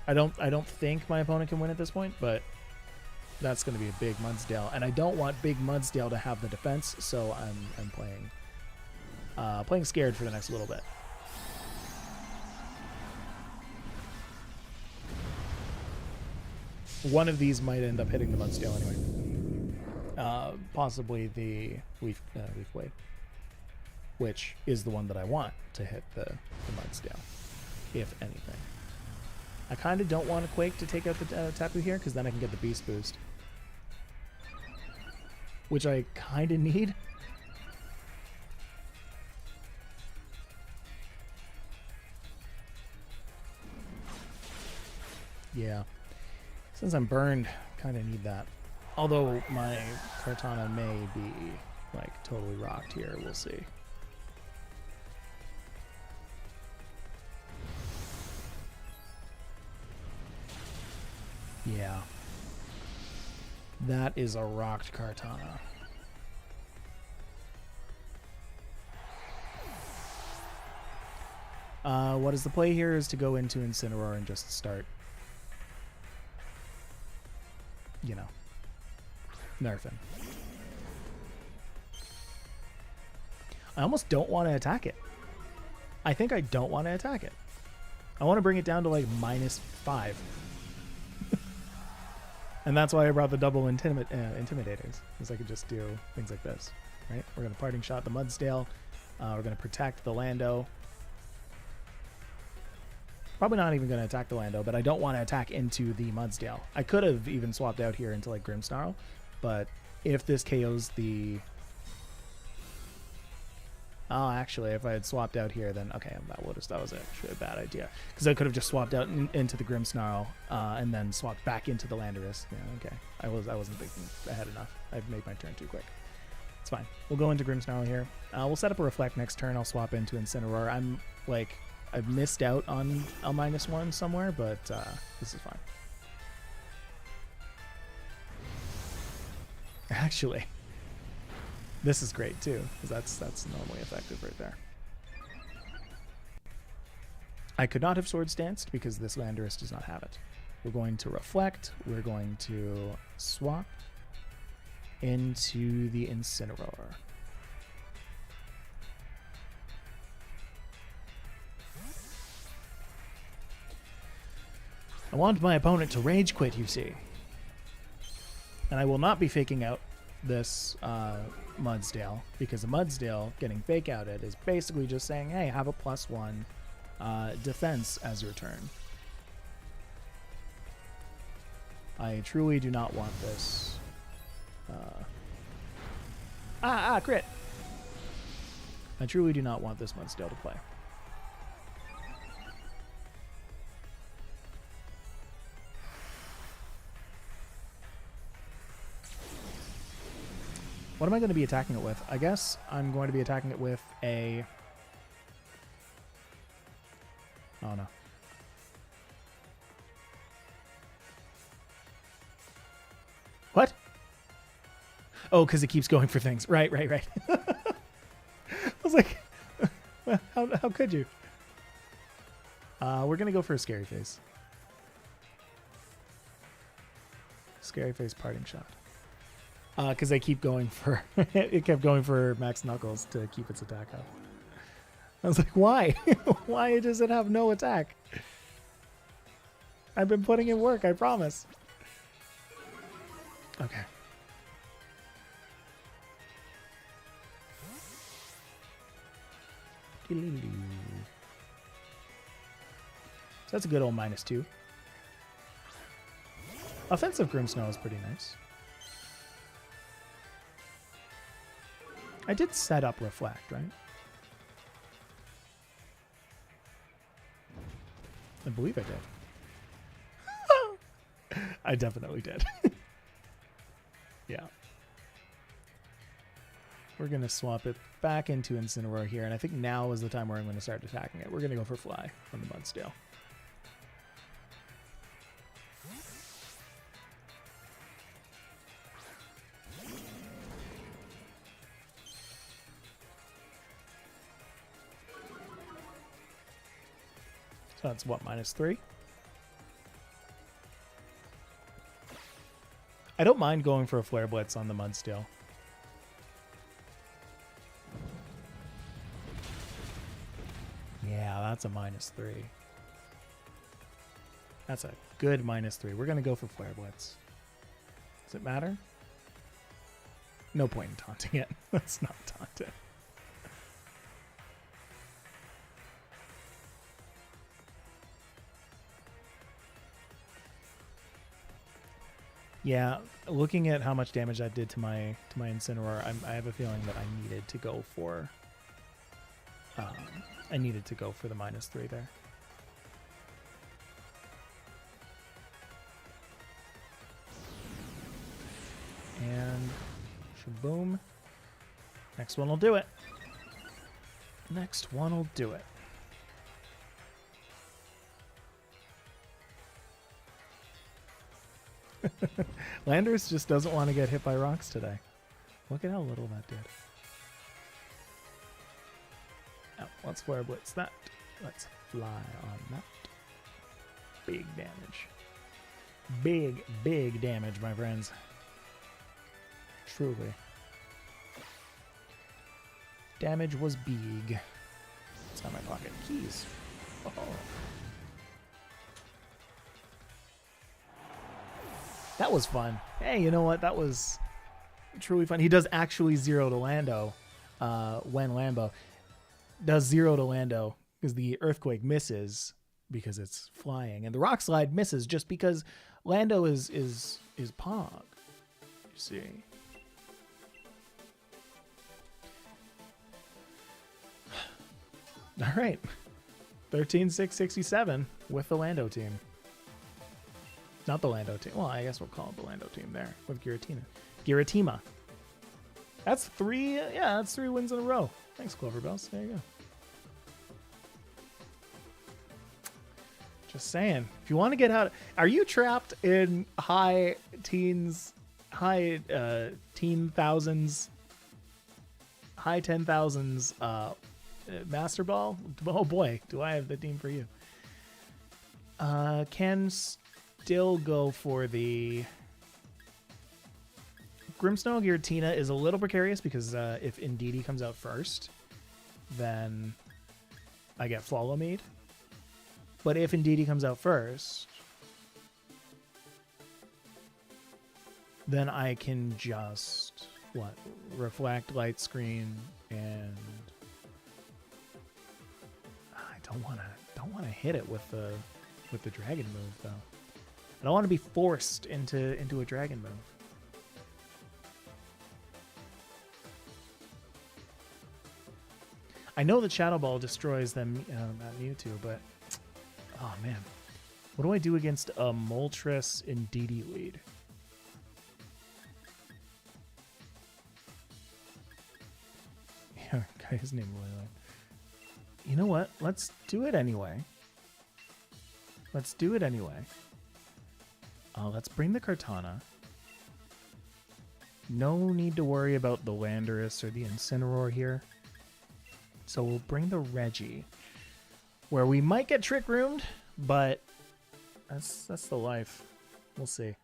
I don't think my opponent can win at this point, but that's gonna be a big Mudsdale, and I don't want big Mudsdale to have the defense, so I'm playing scared for the next little bit. One of these might end up hitting the Mudsdale anyway. Possibly the Leaf Blade, which is the one that I want to hit the Mudsdale, if anything. I kind of don't want a Quake to take out the Tapu here, because then I can get the Beast Boost, which I kind of need. Yeah. Since I'm burned, kind of need that. Although my Kartana may be, like, totally rocked here. We'll see. Yeah. That is a rocked Kartana. What is the play here is to go into Incineroar and just start, you know, nerfing. I almost don't want to attack it. I think I don't want to attack it. I want to bring it down to like -5. And that's why I brought the double intimidators, because I could just do things like this, right? We're going to parting shot the Mudsdale. We're going to protect the Lando. Probably not even going to attack the Lando, but I don't want to attack into the Mudsdale. I could have even swapped out here into like Grimmsnarl, but if this KOs the Oh, actually, if I had swapped out here, then okay, that was actually a bad idea, because I could have just swapped out into the Grimmsnarl and then swapped back into the Landorus. Yeah, okay. I wasn't thinking ahead enough. I've made my turn too quick. It's fine. We'll go into Grimmsnarl here. We'll set up a Reflect next turn. I'll swap into Incineroar. I've missed out on a -1 somewhere, but this is fine. Actually, this is great too, because that's normally effective right there. I could not have Swords Danced because this Landorus does not have it. We're going to Reflect. We're going to swap into the Incineroar. I want my opponent to Rage Quit, you see. And I will not be faking out this Mudsdale, because a Mudsdale getting fake outed is basically just saying, hey, have a +1 defense as your turn. I truly do not want this. Crit! I truly do not want this Mudsdale to play. What am I going to be attacking it with? I guess I'm going to be attacking it with a... Oh, no. What? Oh, because it keeps going for things. Right. I was like, how could you? We're going to go for a Scary Face. Scary Face Parting Shot. Because I keep going for... it kept going for Max Knuckles to keep its attack up. I was like, why? Why does it have no attack? I've been putting in work, I promise. Okay. So that's a good old -2. Offensive Grimmsnarl is pretty nice. I did set up Reflect, right? I believe I did. I definitely did. Yeah. We're going to swap it back into Incineroar here, and I think now is the time where I'm going to start attacking it. We're going to go for Fly from the Mudsdale. So that's what, -3? I don't mind going for a Flare Blitz on the Mudsdale. Yeah, that's a -3. That's a good -3. We're going to go for Flare Blitz. Does it matter? No point in taunting it. Let's not taunt it. Yeah, looking at how much damage that did to my Incineroar, I have a feeling that I needed to go for the -3 there. And shaboom. Next one will do it. Next one will do it. Landorus just doesn't want to get hit by rocks today. Look at how little that did. Now, let's Flare Blitz that. Let's fly on that. Big damage. Big damage, my friends. Truly. Damage was big. It's not my pocket. Keys. Oh. That was fun. Hey, you know what? That was truly fun. He does actually 0 to Lando when Lambo does 0 to Lando because the Earthquake misses because it's flying, and the Rock Slide misses just because Lando is Pog. You see. All right. 13,667 with the Lando team. Not the Lando team. Well, I guess we'll call it the Lando team there with Giratina. Giratima. That's 3. Yeah, that's 3 wins in a row. Thanks, Cloverbells. There you go. Just saying. If you want to get out, are you trapped in high teen thousands, high 10,000s Master Ball? Oh boy, do I have the team for you. Can still go for the Grimmsnarl. Giratina is a little precarious because if Indeedee comes out first, then I get Follow Mead. But if Indeedee comes out first, then I can just reflect, light screen, and I don't want to hit it with the dragon move though. I don't want to be forced into a dragon move. I know that Shadow Ball destroys them at Mewtwo, but oh man, what do I do against a Moltres Indeedee lead? Yeah, guy's name Lily. You know what? Let's do it anyway. Let's do it anyway. Let's bring the Kartana. No need to worry about the Landorus or the Incineroar here. So we'll bring the Reggie, where we might get Trick Roomed, but that's the life. We'll see.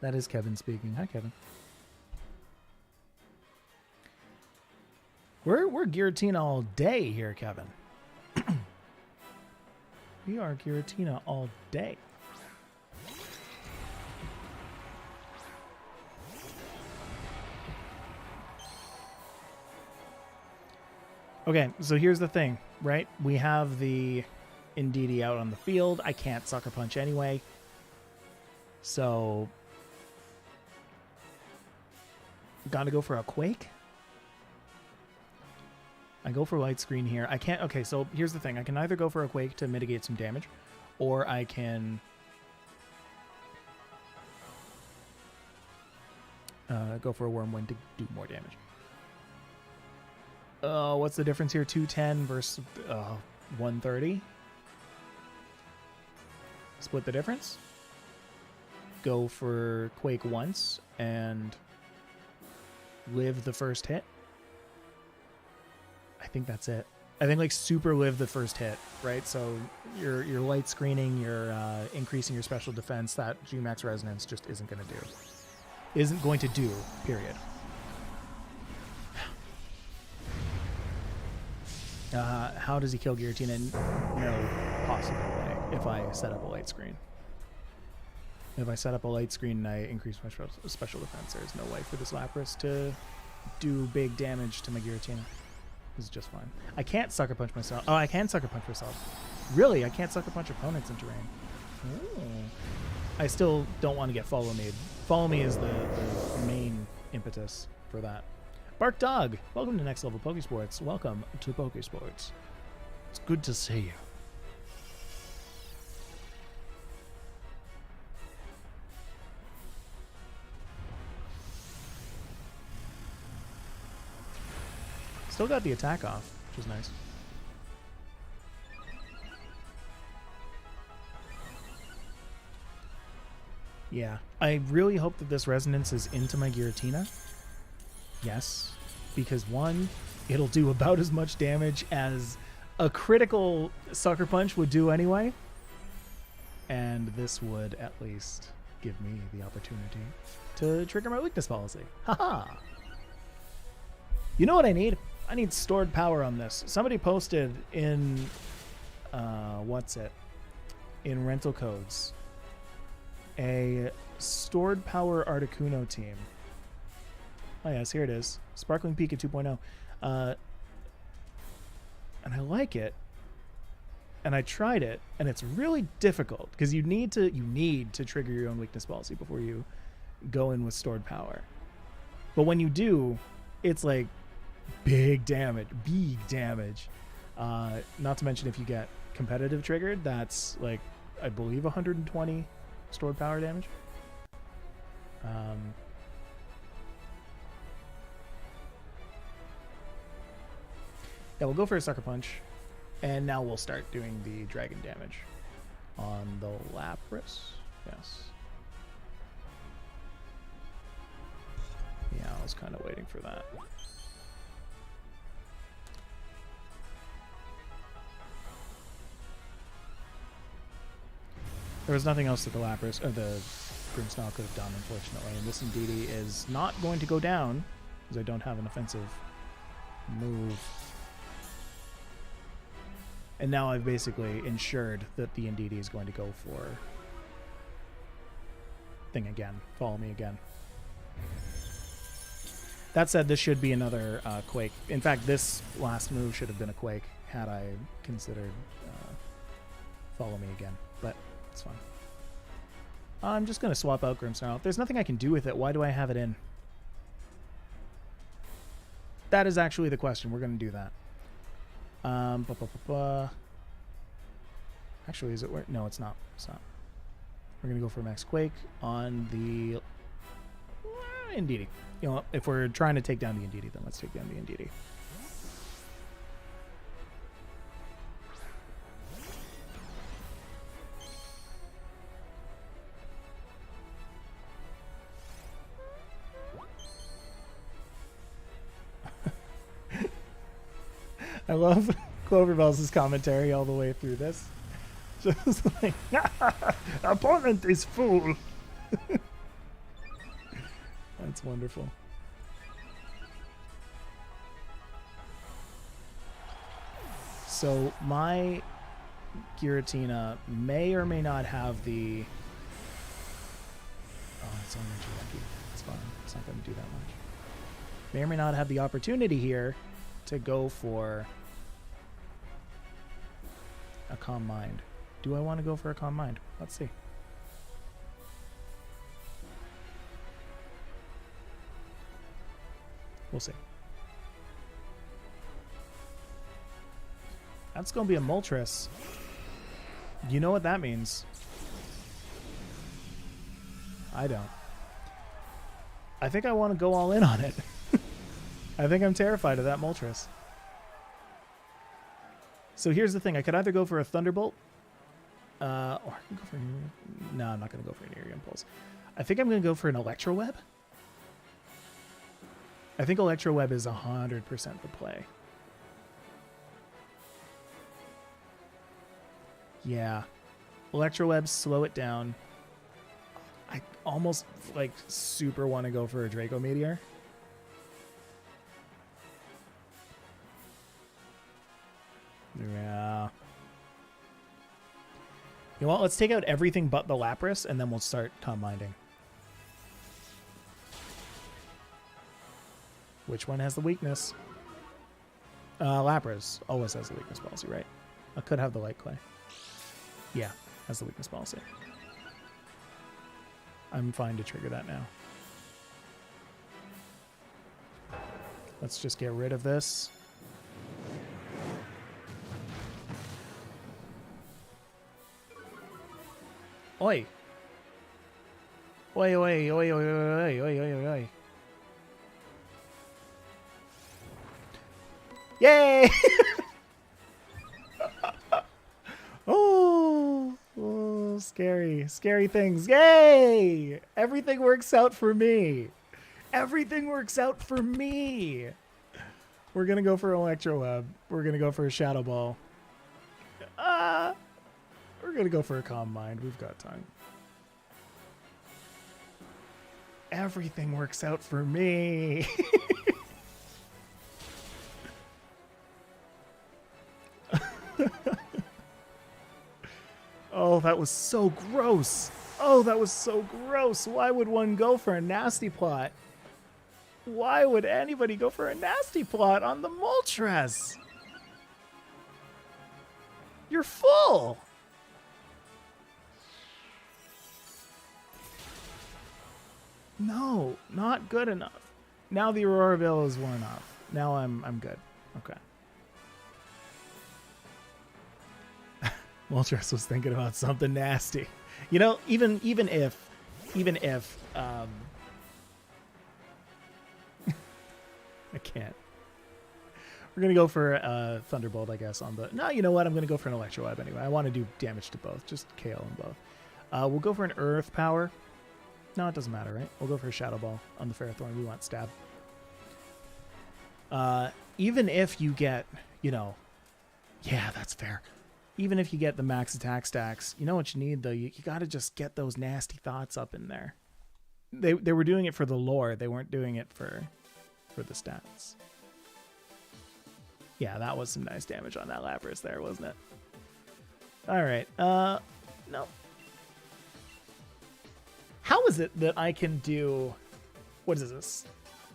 That is Kevin speaking. Hi, Kevin. We're Giratina all day here, Kevin. We are Giratina all day. Okay, so here's the thing, right? We have the Indeedee out on the field. I can't Sucker Punch anyway. So, gotta go for a Quake. I go for Light Screen here. I can't... Okay, so here's the thing. I can either go for a Quake to mitigate some damage, or I can go for a Wormwind to do more damage. What's the difference here? 210 versus 130. Split the difference. Go for Quake once and live the first hit. I think that's it. I think like super live the first hit, right? So you're light screening, you're increasing your special defense. That G-Max Resonance just isn't going to do. Isn't going to do, period. How does he kill Giratina? No possible way if I set up a light screen. If I set up a light screen and I increase my special defense, there's no way for this Lapras to do big damage to my Giratina. This is just fine. I can't Sucker Punch myself. Oh, I can Sucker Punch myself. Really? I can't Sucker Punch opponents in terrain. Oh. I still don't want to get Follow Me. Follow Me is the main impetus for that. Bark Dog, welcome to Next Level Pokésports. Welcome to Pokésports. It's good to see you. Still got the attack off, which is nice. Yeah, I really hope that this Resonance is into my Giratina. Yes, because one, it'll do about as much damage as a critical Sucker Punch would do anyway. And this would at least give me the opportunity to trigger my weakness policy. Haha! You know what I need? I need stored power on this. Somebody posted in, in rental codes, a stored power Articuno team. Oh yes, here it is. Sparkling Pika 2.0. And I like it. And I tried it, and it's really difficult because you need to trigger your own weakness policy before you go in with stored power. But when you do, it's like Big damage. Big damage. Not to mention if you get competitive triggered, that's like, I believe 120 stored power damage. Yeah, we'll go for a Sucker Punch. And now we'll start doing the dragon damage on the Lapras. Yes. Yeah, I was kind of waiting for that. There was nothing else that the Lapras or the Grimmsnarl could have done, unfortunately. And this Indeedee is not going to go down because I don't have an offensive move. And now I've basically ensured that the Indeedee is going to go for thing again. Follow me again. That said, this should be another Quake. In fact, this last move should have been a Quake had I considered follow me again. But it's fine. I'm just going to swap out Grimmsnarl. If there's nothing I can do with it, why do I have it in? That is actually the question. We're going to do that. Actually, is it where? No, it's not. It's not. We're going to go for Max Quake on the Indeedee. You know, if we're trying to take down the Indeedee, then let's take down the Indeedee. I love Cloverbell's commentary all the way through this. Just like, opponent is fool. That's wonderful. So my Giratina may or may not have the... Oh, it's only lucky. It's fine. It's not going to do that much. May or may not have the opportunity here to go for a Calm Mind. Do I want to go for a Calm Mind? Let's see. We'll see. That's going to be a Moltres. You know what that means. I don't. I think I want to go all in on it. I think I'm terrified of that Moltres. So here's the thing. I could either go for a Thunderbolt, or I can go for... No, I'm not going to go for an Eerie Impulse. I think I'm going to go for an Electro Web. I think Electro Web is 100% the play. Yeah. Electro Web, slow it down. I almost, like, super want to go for a Draco Meteor. Yeah. You know what? Let's take out everything but the Lapras, and then we'll start Calm Minding. Which one has the weakness? Lapras always has the weakness policy, right? I could have the Light Clay. Yeah, has the weakness policy. I'm fine to trigger that now. Let's just get rid of this. Oi! Oi, oi, oi, oi, oi, oi, oi, oi, oi. Yay! Oh, scary. Scary things. Yay! Everything works out for me. Everything works out for me. We're going to go for Electro Web. We're going to go for a Shadow Ball. We're going to go for a Calm Mind. We've got time. Everything works out for me. Oh, that was so gross. Oh, that was so gross. Why would one go for a Nasty Plot? Why would anybody go for a Nasty Plot on the Moltres? You're full. No, not good enough. Now the Aurora Veil is worn off. Now I'm good. Okay. Moltres was thinking about something nasty. You know, even if I can't. We're gonna go for Thunderbolt, I guess. On the no, you know what? I'm gonna go for an Electro Web anyway. I want to do damage to both. Just KO them both. We'll go for an Earth Power. No, it doesn't matter, right? We'll go for a Shadow Ball on the Ferrothorn. We want Stab. Even if you get, you know, yeah, that's fair. Even if you get the max attack stacks, you know what you need though? You got to just get those nasty thoughts up in there. They were doing it for the lore. They weren't doing it for the stats. Yeah, that was some nice damage on that Lapras there, wasn't it? All right. No. How is it that I can do, what is this?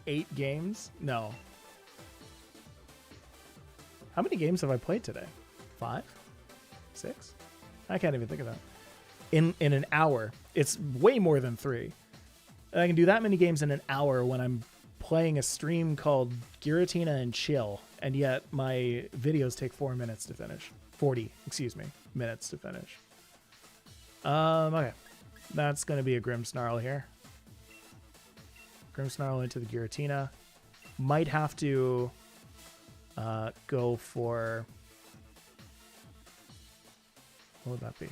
8 games? No. How many games have I played today? 5? 6? I can't even think of that. In an hour. It's way more than 3. I can do that many games in an hour when I'm playing a stream called Giratina and Chill, and yet my videos take 4 minutes to finish. 40, excuse me, minutes to finish. Okay. That's going to be a Grimmsnarl here. Grimmsnarl into the Giratina. Might have to go for... What would that be?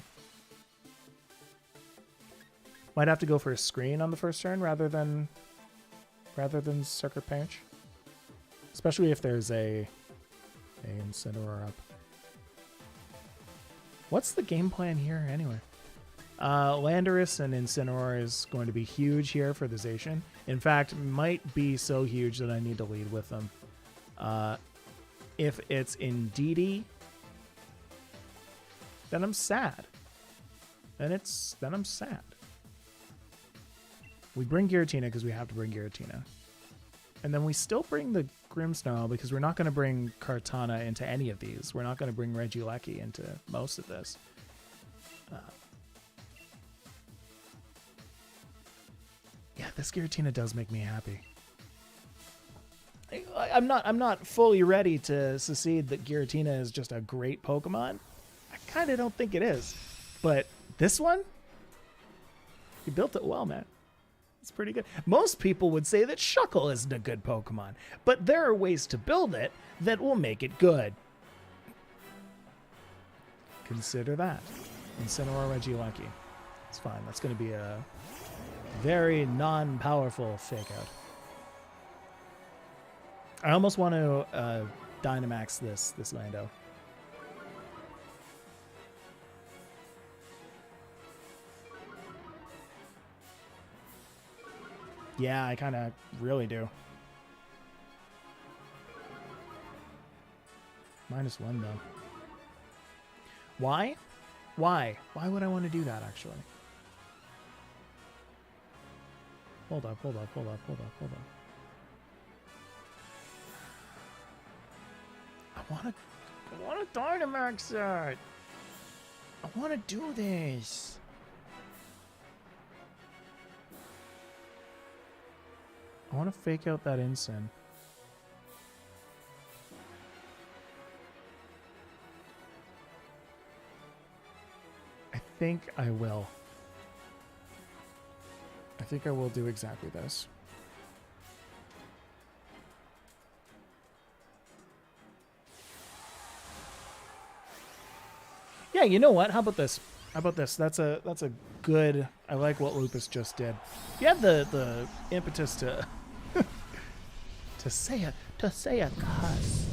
Might have to go for a screen on the first turn rather than Sucker Punch. Especially if there's a Incineroar up. What's the game plan here anyway? Landorus and Incineroar is going to be huge here for the Zacian. In fact, might be so huge that I need to lead with them. If it's Indeedee, then I'm sad. Then I'm sad. We bring Giratina because we have to bring Giratina. And then we still bring the Grimmsnarl because we're not going to bring Kartana into any of these. We're not going to bring Regieleki into most of this. Yeah, this Giratina does make me happy. I'm not fully ready to secede that Giratina is just a great Pokemon. I kind of don't think it is. But this one? You built it well, man. It's pretty good. Most people would say that Shuckle isn't a good Pokemon, but there are ways to build it that will make it good. Consider that. Incineroar Regieleki. It's fine. That's going to be a very non-powerful fake out. I almost want to Dynamax this Lando. Yeah, I kind of really do. -1 though. Why? Why? Why would I want to do that actually? Hold up. I want to Dynamax that. I want to do this. I want to fake out that Incin. I think I will. I think I will do exactly this. Yeah, you know what? How about this? How about this? That's a good. I like what Lupus just did. You have the impetus to to say a cuss.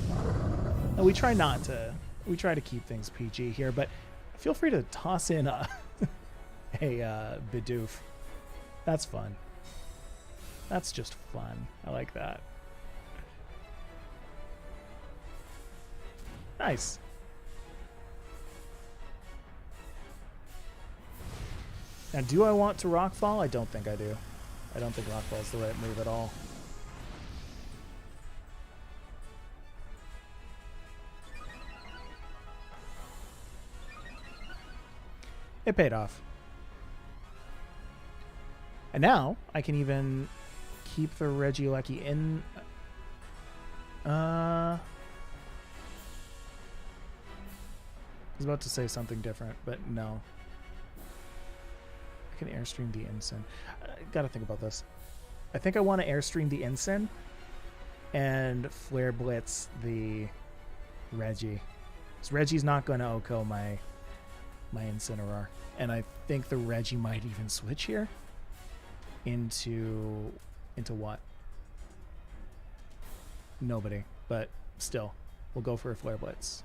No, we try not to. We try to keep things PG here, but feel free to toss in a Bidoof. That's fun. That's just fun. I like that. Nice. Now, do I want to Rockfall? I don't think I do. I don't think Rockfall is the right move at all. It paid off. And now I can even keep the Regieleki in. I was about to say something different, but no. I can airstream the ensign. Gotta think about this. I think I want to airstream the ensign and flare blitz the Reggie. So Reggie's not going to OHKO my Incineroar. And I think the Reggie might even switch here into what? Nobody. But still, we'll go for a flare blitz.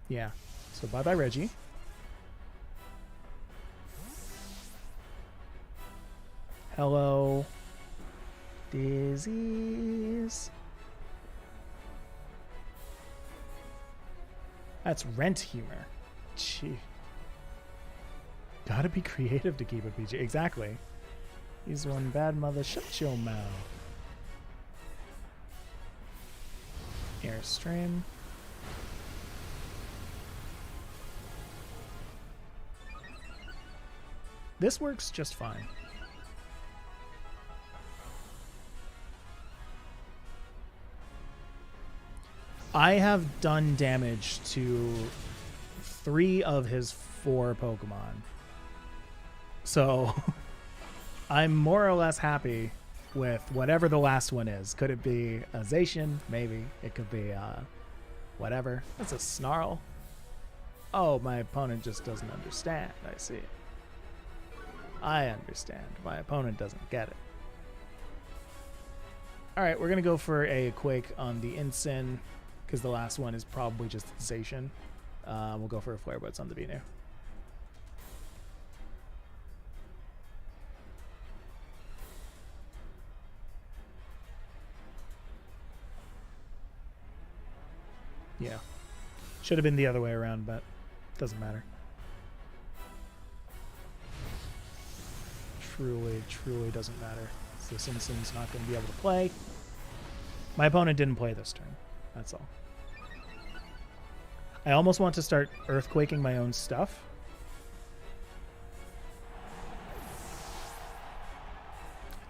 Yeah. So bye-bye, Reggie. Hello. Disease. That's rent humor. Gee. Gotta be creative to keep a PG. Exactly. He's one bad mother. Shut your mouth. Airstream. This works just fine. I have done damage to 3 of his 4 Pokemon. So I'm more or less happy with whatever the last one is. Could it be a Zacian? Maybe. It could be whatever. That's a Snarl. Oh, my opponent just doesn't understand. I see. I understand. My opponent doesn't get it. Alright, we're going to go for a Quake on the Ensign, because the last one is probably just Zacian. We'll go for a Flare Blitz on the Venu. Yeah. Should have been the other way around, but doesn't matter. Truly doesn't matter. This Ensign's not going to be able to play. My opponent didn't play this turn. That's all. I almost want to start earthquaking my own stuff.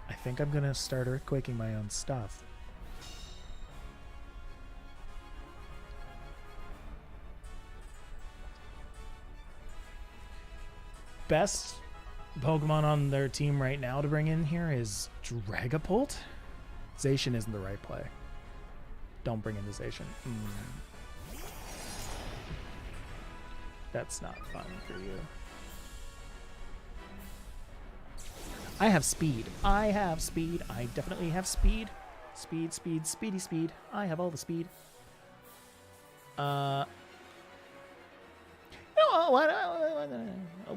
I think I'm going to start earthquaking my own stuff. Best Pokemon on their team right now to bring in here is Dragapult. Zacian isn't the right play. Don't bring in the Zacian. That's not fun for you. I have speed. I have speed. I definitely have speed. Speedy speed. I have all the speed.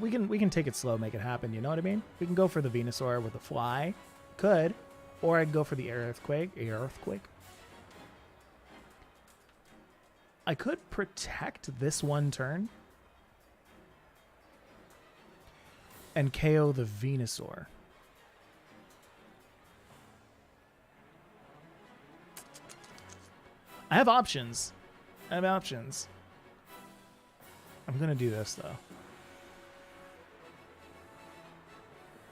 We can take it slow, make it happen. You know what I mean? We can go for the Venusaur with a fly. Could. Or I can go for the Earthquake. I could protect this one turn and KO the Venusaur. I have options. I'm going to do this, though.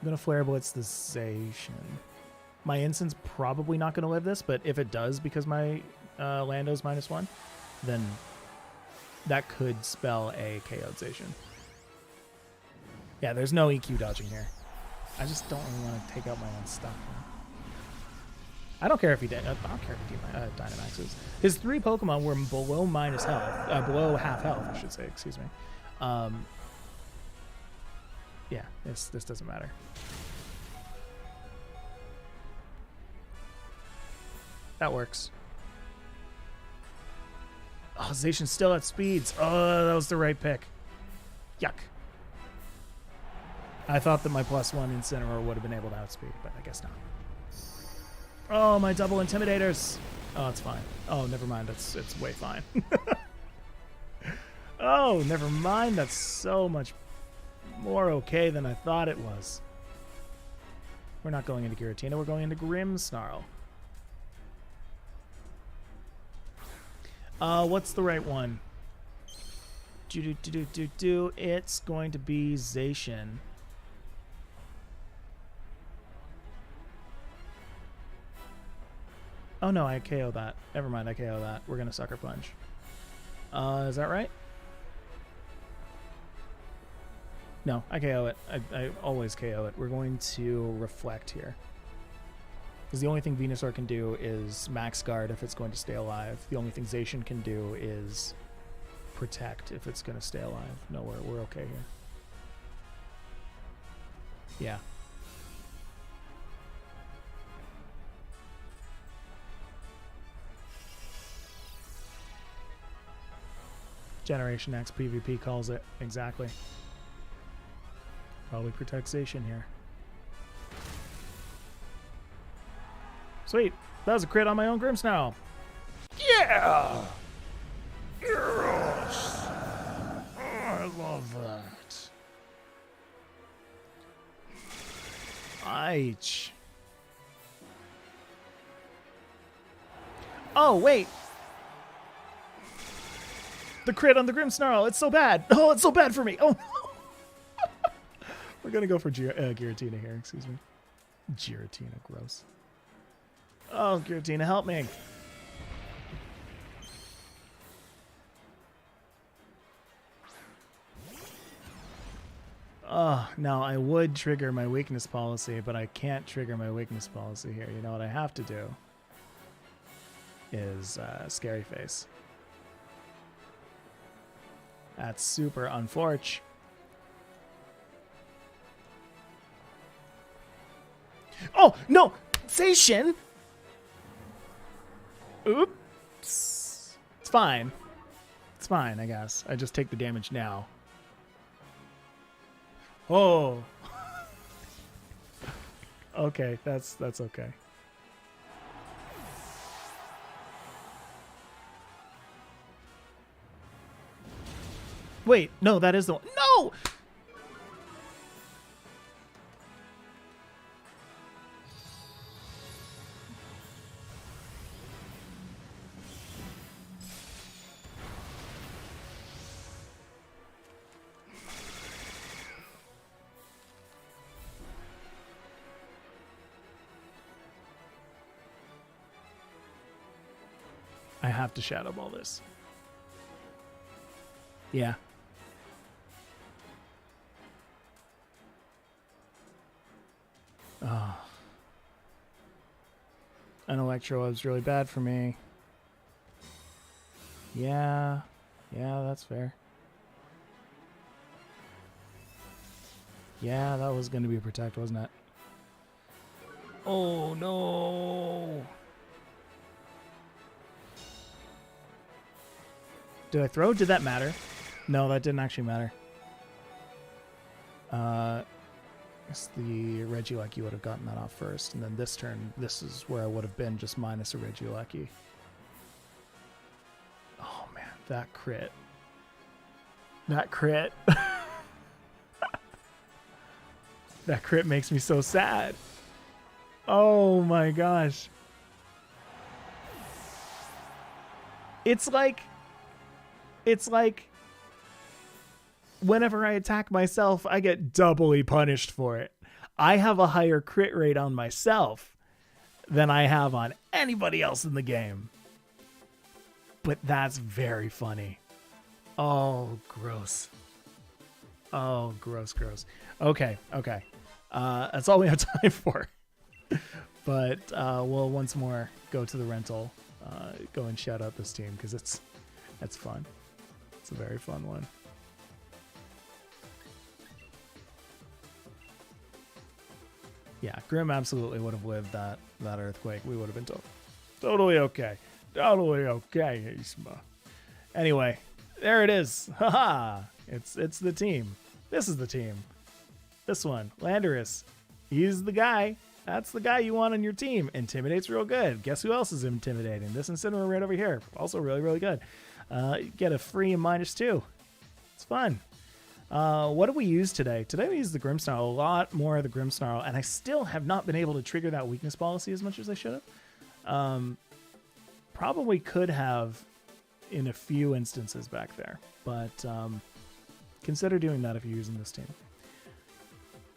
I'm going to Flare Blitz the Zacian. My Ensign's probably not going to live this, but if it does because my Lando's -1, then that could spell a KO'd Zacian. Yeah, there's no EQ dodging here. I just don't really want to take out my own stuff. I don't care if he did. I don't care if he Dynamaxes. His 3 Pokemon were below minus health, below half health, I should say. Excuse me. Yeah, this doesn't matter. That works. Oh, Zacian's still at speeds. Oh, that was the right pick. Yuck. I thought that my +1 Incineroar would have been able to outspeed, but I guess not. Oh, my double Intimidators. Oh, it's fine. Oh, never mind. It's way fine. Oh, never mind. That's so much more okay than I thought it was. We're not going into Giratina. We're going into Grimmsnarl. What's the right one? It's going to be Zacian. Oh no, I KO that. Never mind, I KO that. We're gonna Sucker Punch. Is that right? No, I KO it. I always KO it. We're going to Reflect here. Because the only thing Venusaur can do is Max Guard if it's going to stay alive. The only thing Zacian can do is Protect if it's going to stay alive. No, we're okay here. Yeah. Generation X PvP calls it. Exactly. Probably Protect Zacian here. Sweet. That was a crit on my own Grimmsnarl. Yeah! Yes! Oh, I love that. Aich. Oh, wait. The crit on the Grimmsnarl. It's so bad. Oh, it's so bad for me. Oh, no. We're going to go for Giratina here. Excuse me. Giratina. Gross. Oh, Giratina, help me. Oh, now I would trigger my weakness policy, but I can't trigger my weakness policy here. You know what I have to do is Scary Face. That's super unfortunate. Oh, no! Zacian! Oops. It's fine. It's fine, I guess. I just take the damage now. Oh. Okay, that's okay. Wait, no, that is the one. No! I have to Shadow Ball this. Yeah. Oh. An Electro Web's really bad for me. Yeah. Yeah, that's fair. Yeah, that was going to be a Protect, wasn't it? Oh, no. Did I throw? Did that matter? No, that didn't actually matter. Guess the Regieleki would have gotten that off first, and then this turn, this is where I would have been just minus a Regieleki. Oh man, that crit. That crit. That crit makes me so sad. Oh my gosh. It's like whenever I attack myself, I get doubly punished for it. I have a higher crit rate on myself than I have on anybody else in the game. But that's very funny. Oh, gross. Oh, gross, gross. Okay. That's all we have time for. But we'll once more go to the rental. Go and shout out this team because it's fun. It's a very fun one. Yeah, Grim absolutely would have lived that earthquake. We would have been totally okay. Totally okay, Isma. Anyway, there it is. Haha. It's the team. This is the team. This one, Landorus. He's the guy. That's the guy you want on your team. Intimidates real good. Guess who else is intimidating? This Incineroar right over here. Also really, really good. Get a free -2. It's fun. What did we use today? Today we used the Grimmsnarl, a lot more of the Grimmsnarl, and I still have not been able to trigger that weakness policy as much as I should have. Probably could have in a few instances back there, but consider doing that if you're using this team.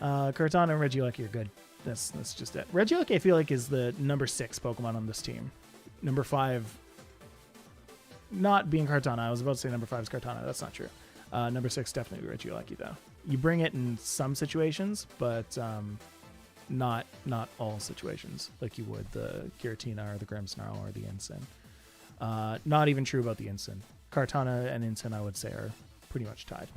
Kartana and Regieleki are good. That's just it. Regieleki I feel like is the number 6 Pokemon on this team. Number 5 not being Kartana. I was about to say number 5 is Kartana. That's not true. Number 6 definitely Regieleki though. You bring it in some situations, but not all situations like you would the Giratina or the Grimmsnarl or the Ensign. Not even true about the Ensign. Kartana and Ensign, I would say, are pretty much tied.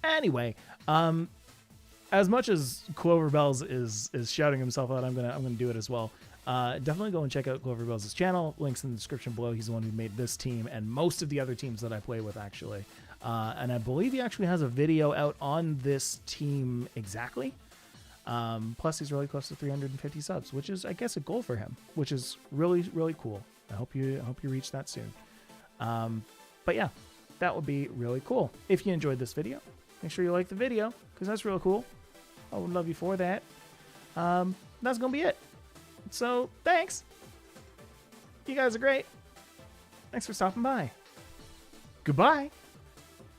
Anyway, as much as Cloverbells is shouting himself out, I'm gonna do it as well. Definitely go and check out Cloverbells' channel. Links in the description below. He's the one who made this team and most of the other teams that I play with, actually. And I believe he actually has a video out on this team exactly. Plus, he's really close to 350 subs, which is, I guess, a goal for him, which is really, really cool. I hope you reach that soon. But yeah, that would be really cool. If you enjoyed this video, make sure you like the video, because that's real cool. I would love you for that. That's going to be it. So, thanks. You guys are great. Thanks for stopping by. Goodbye.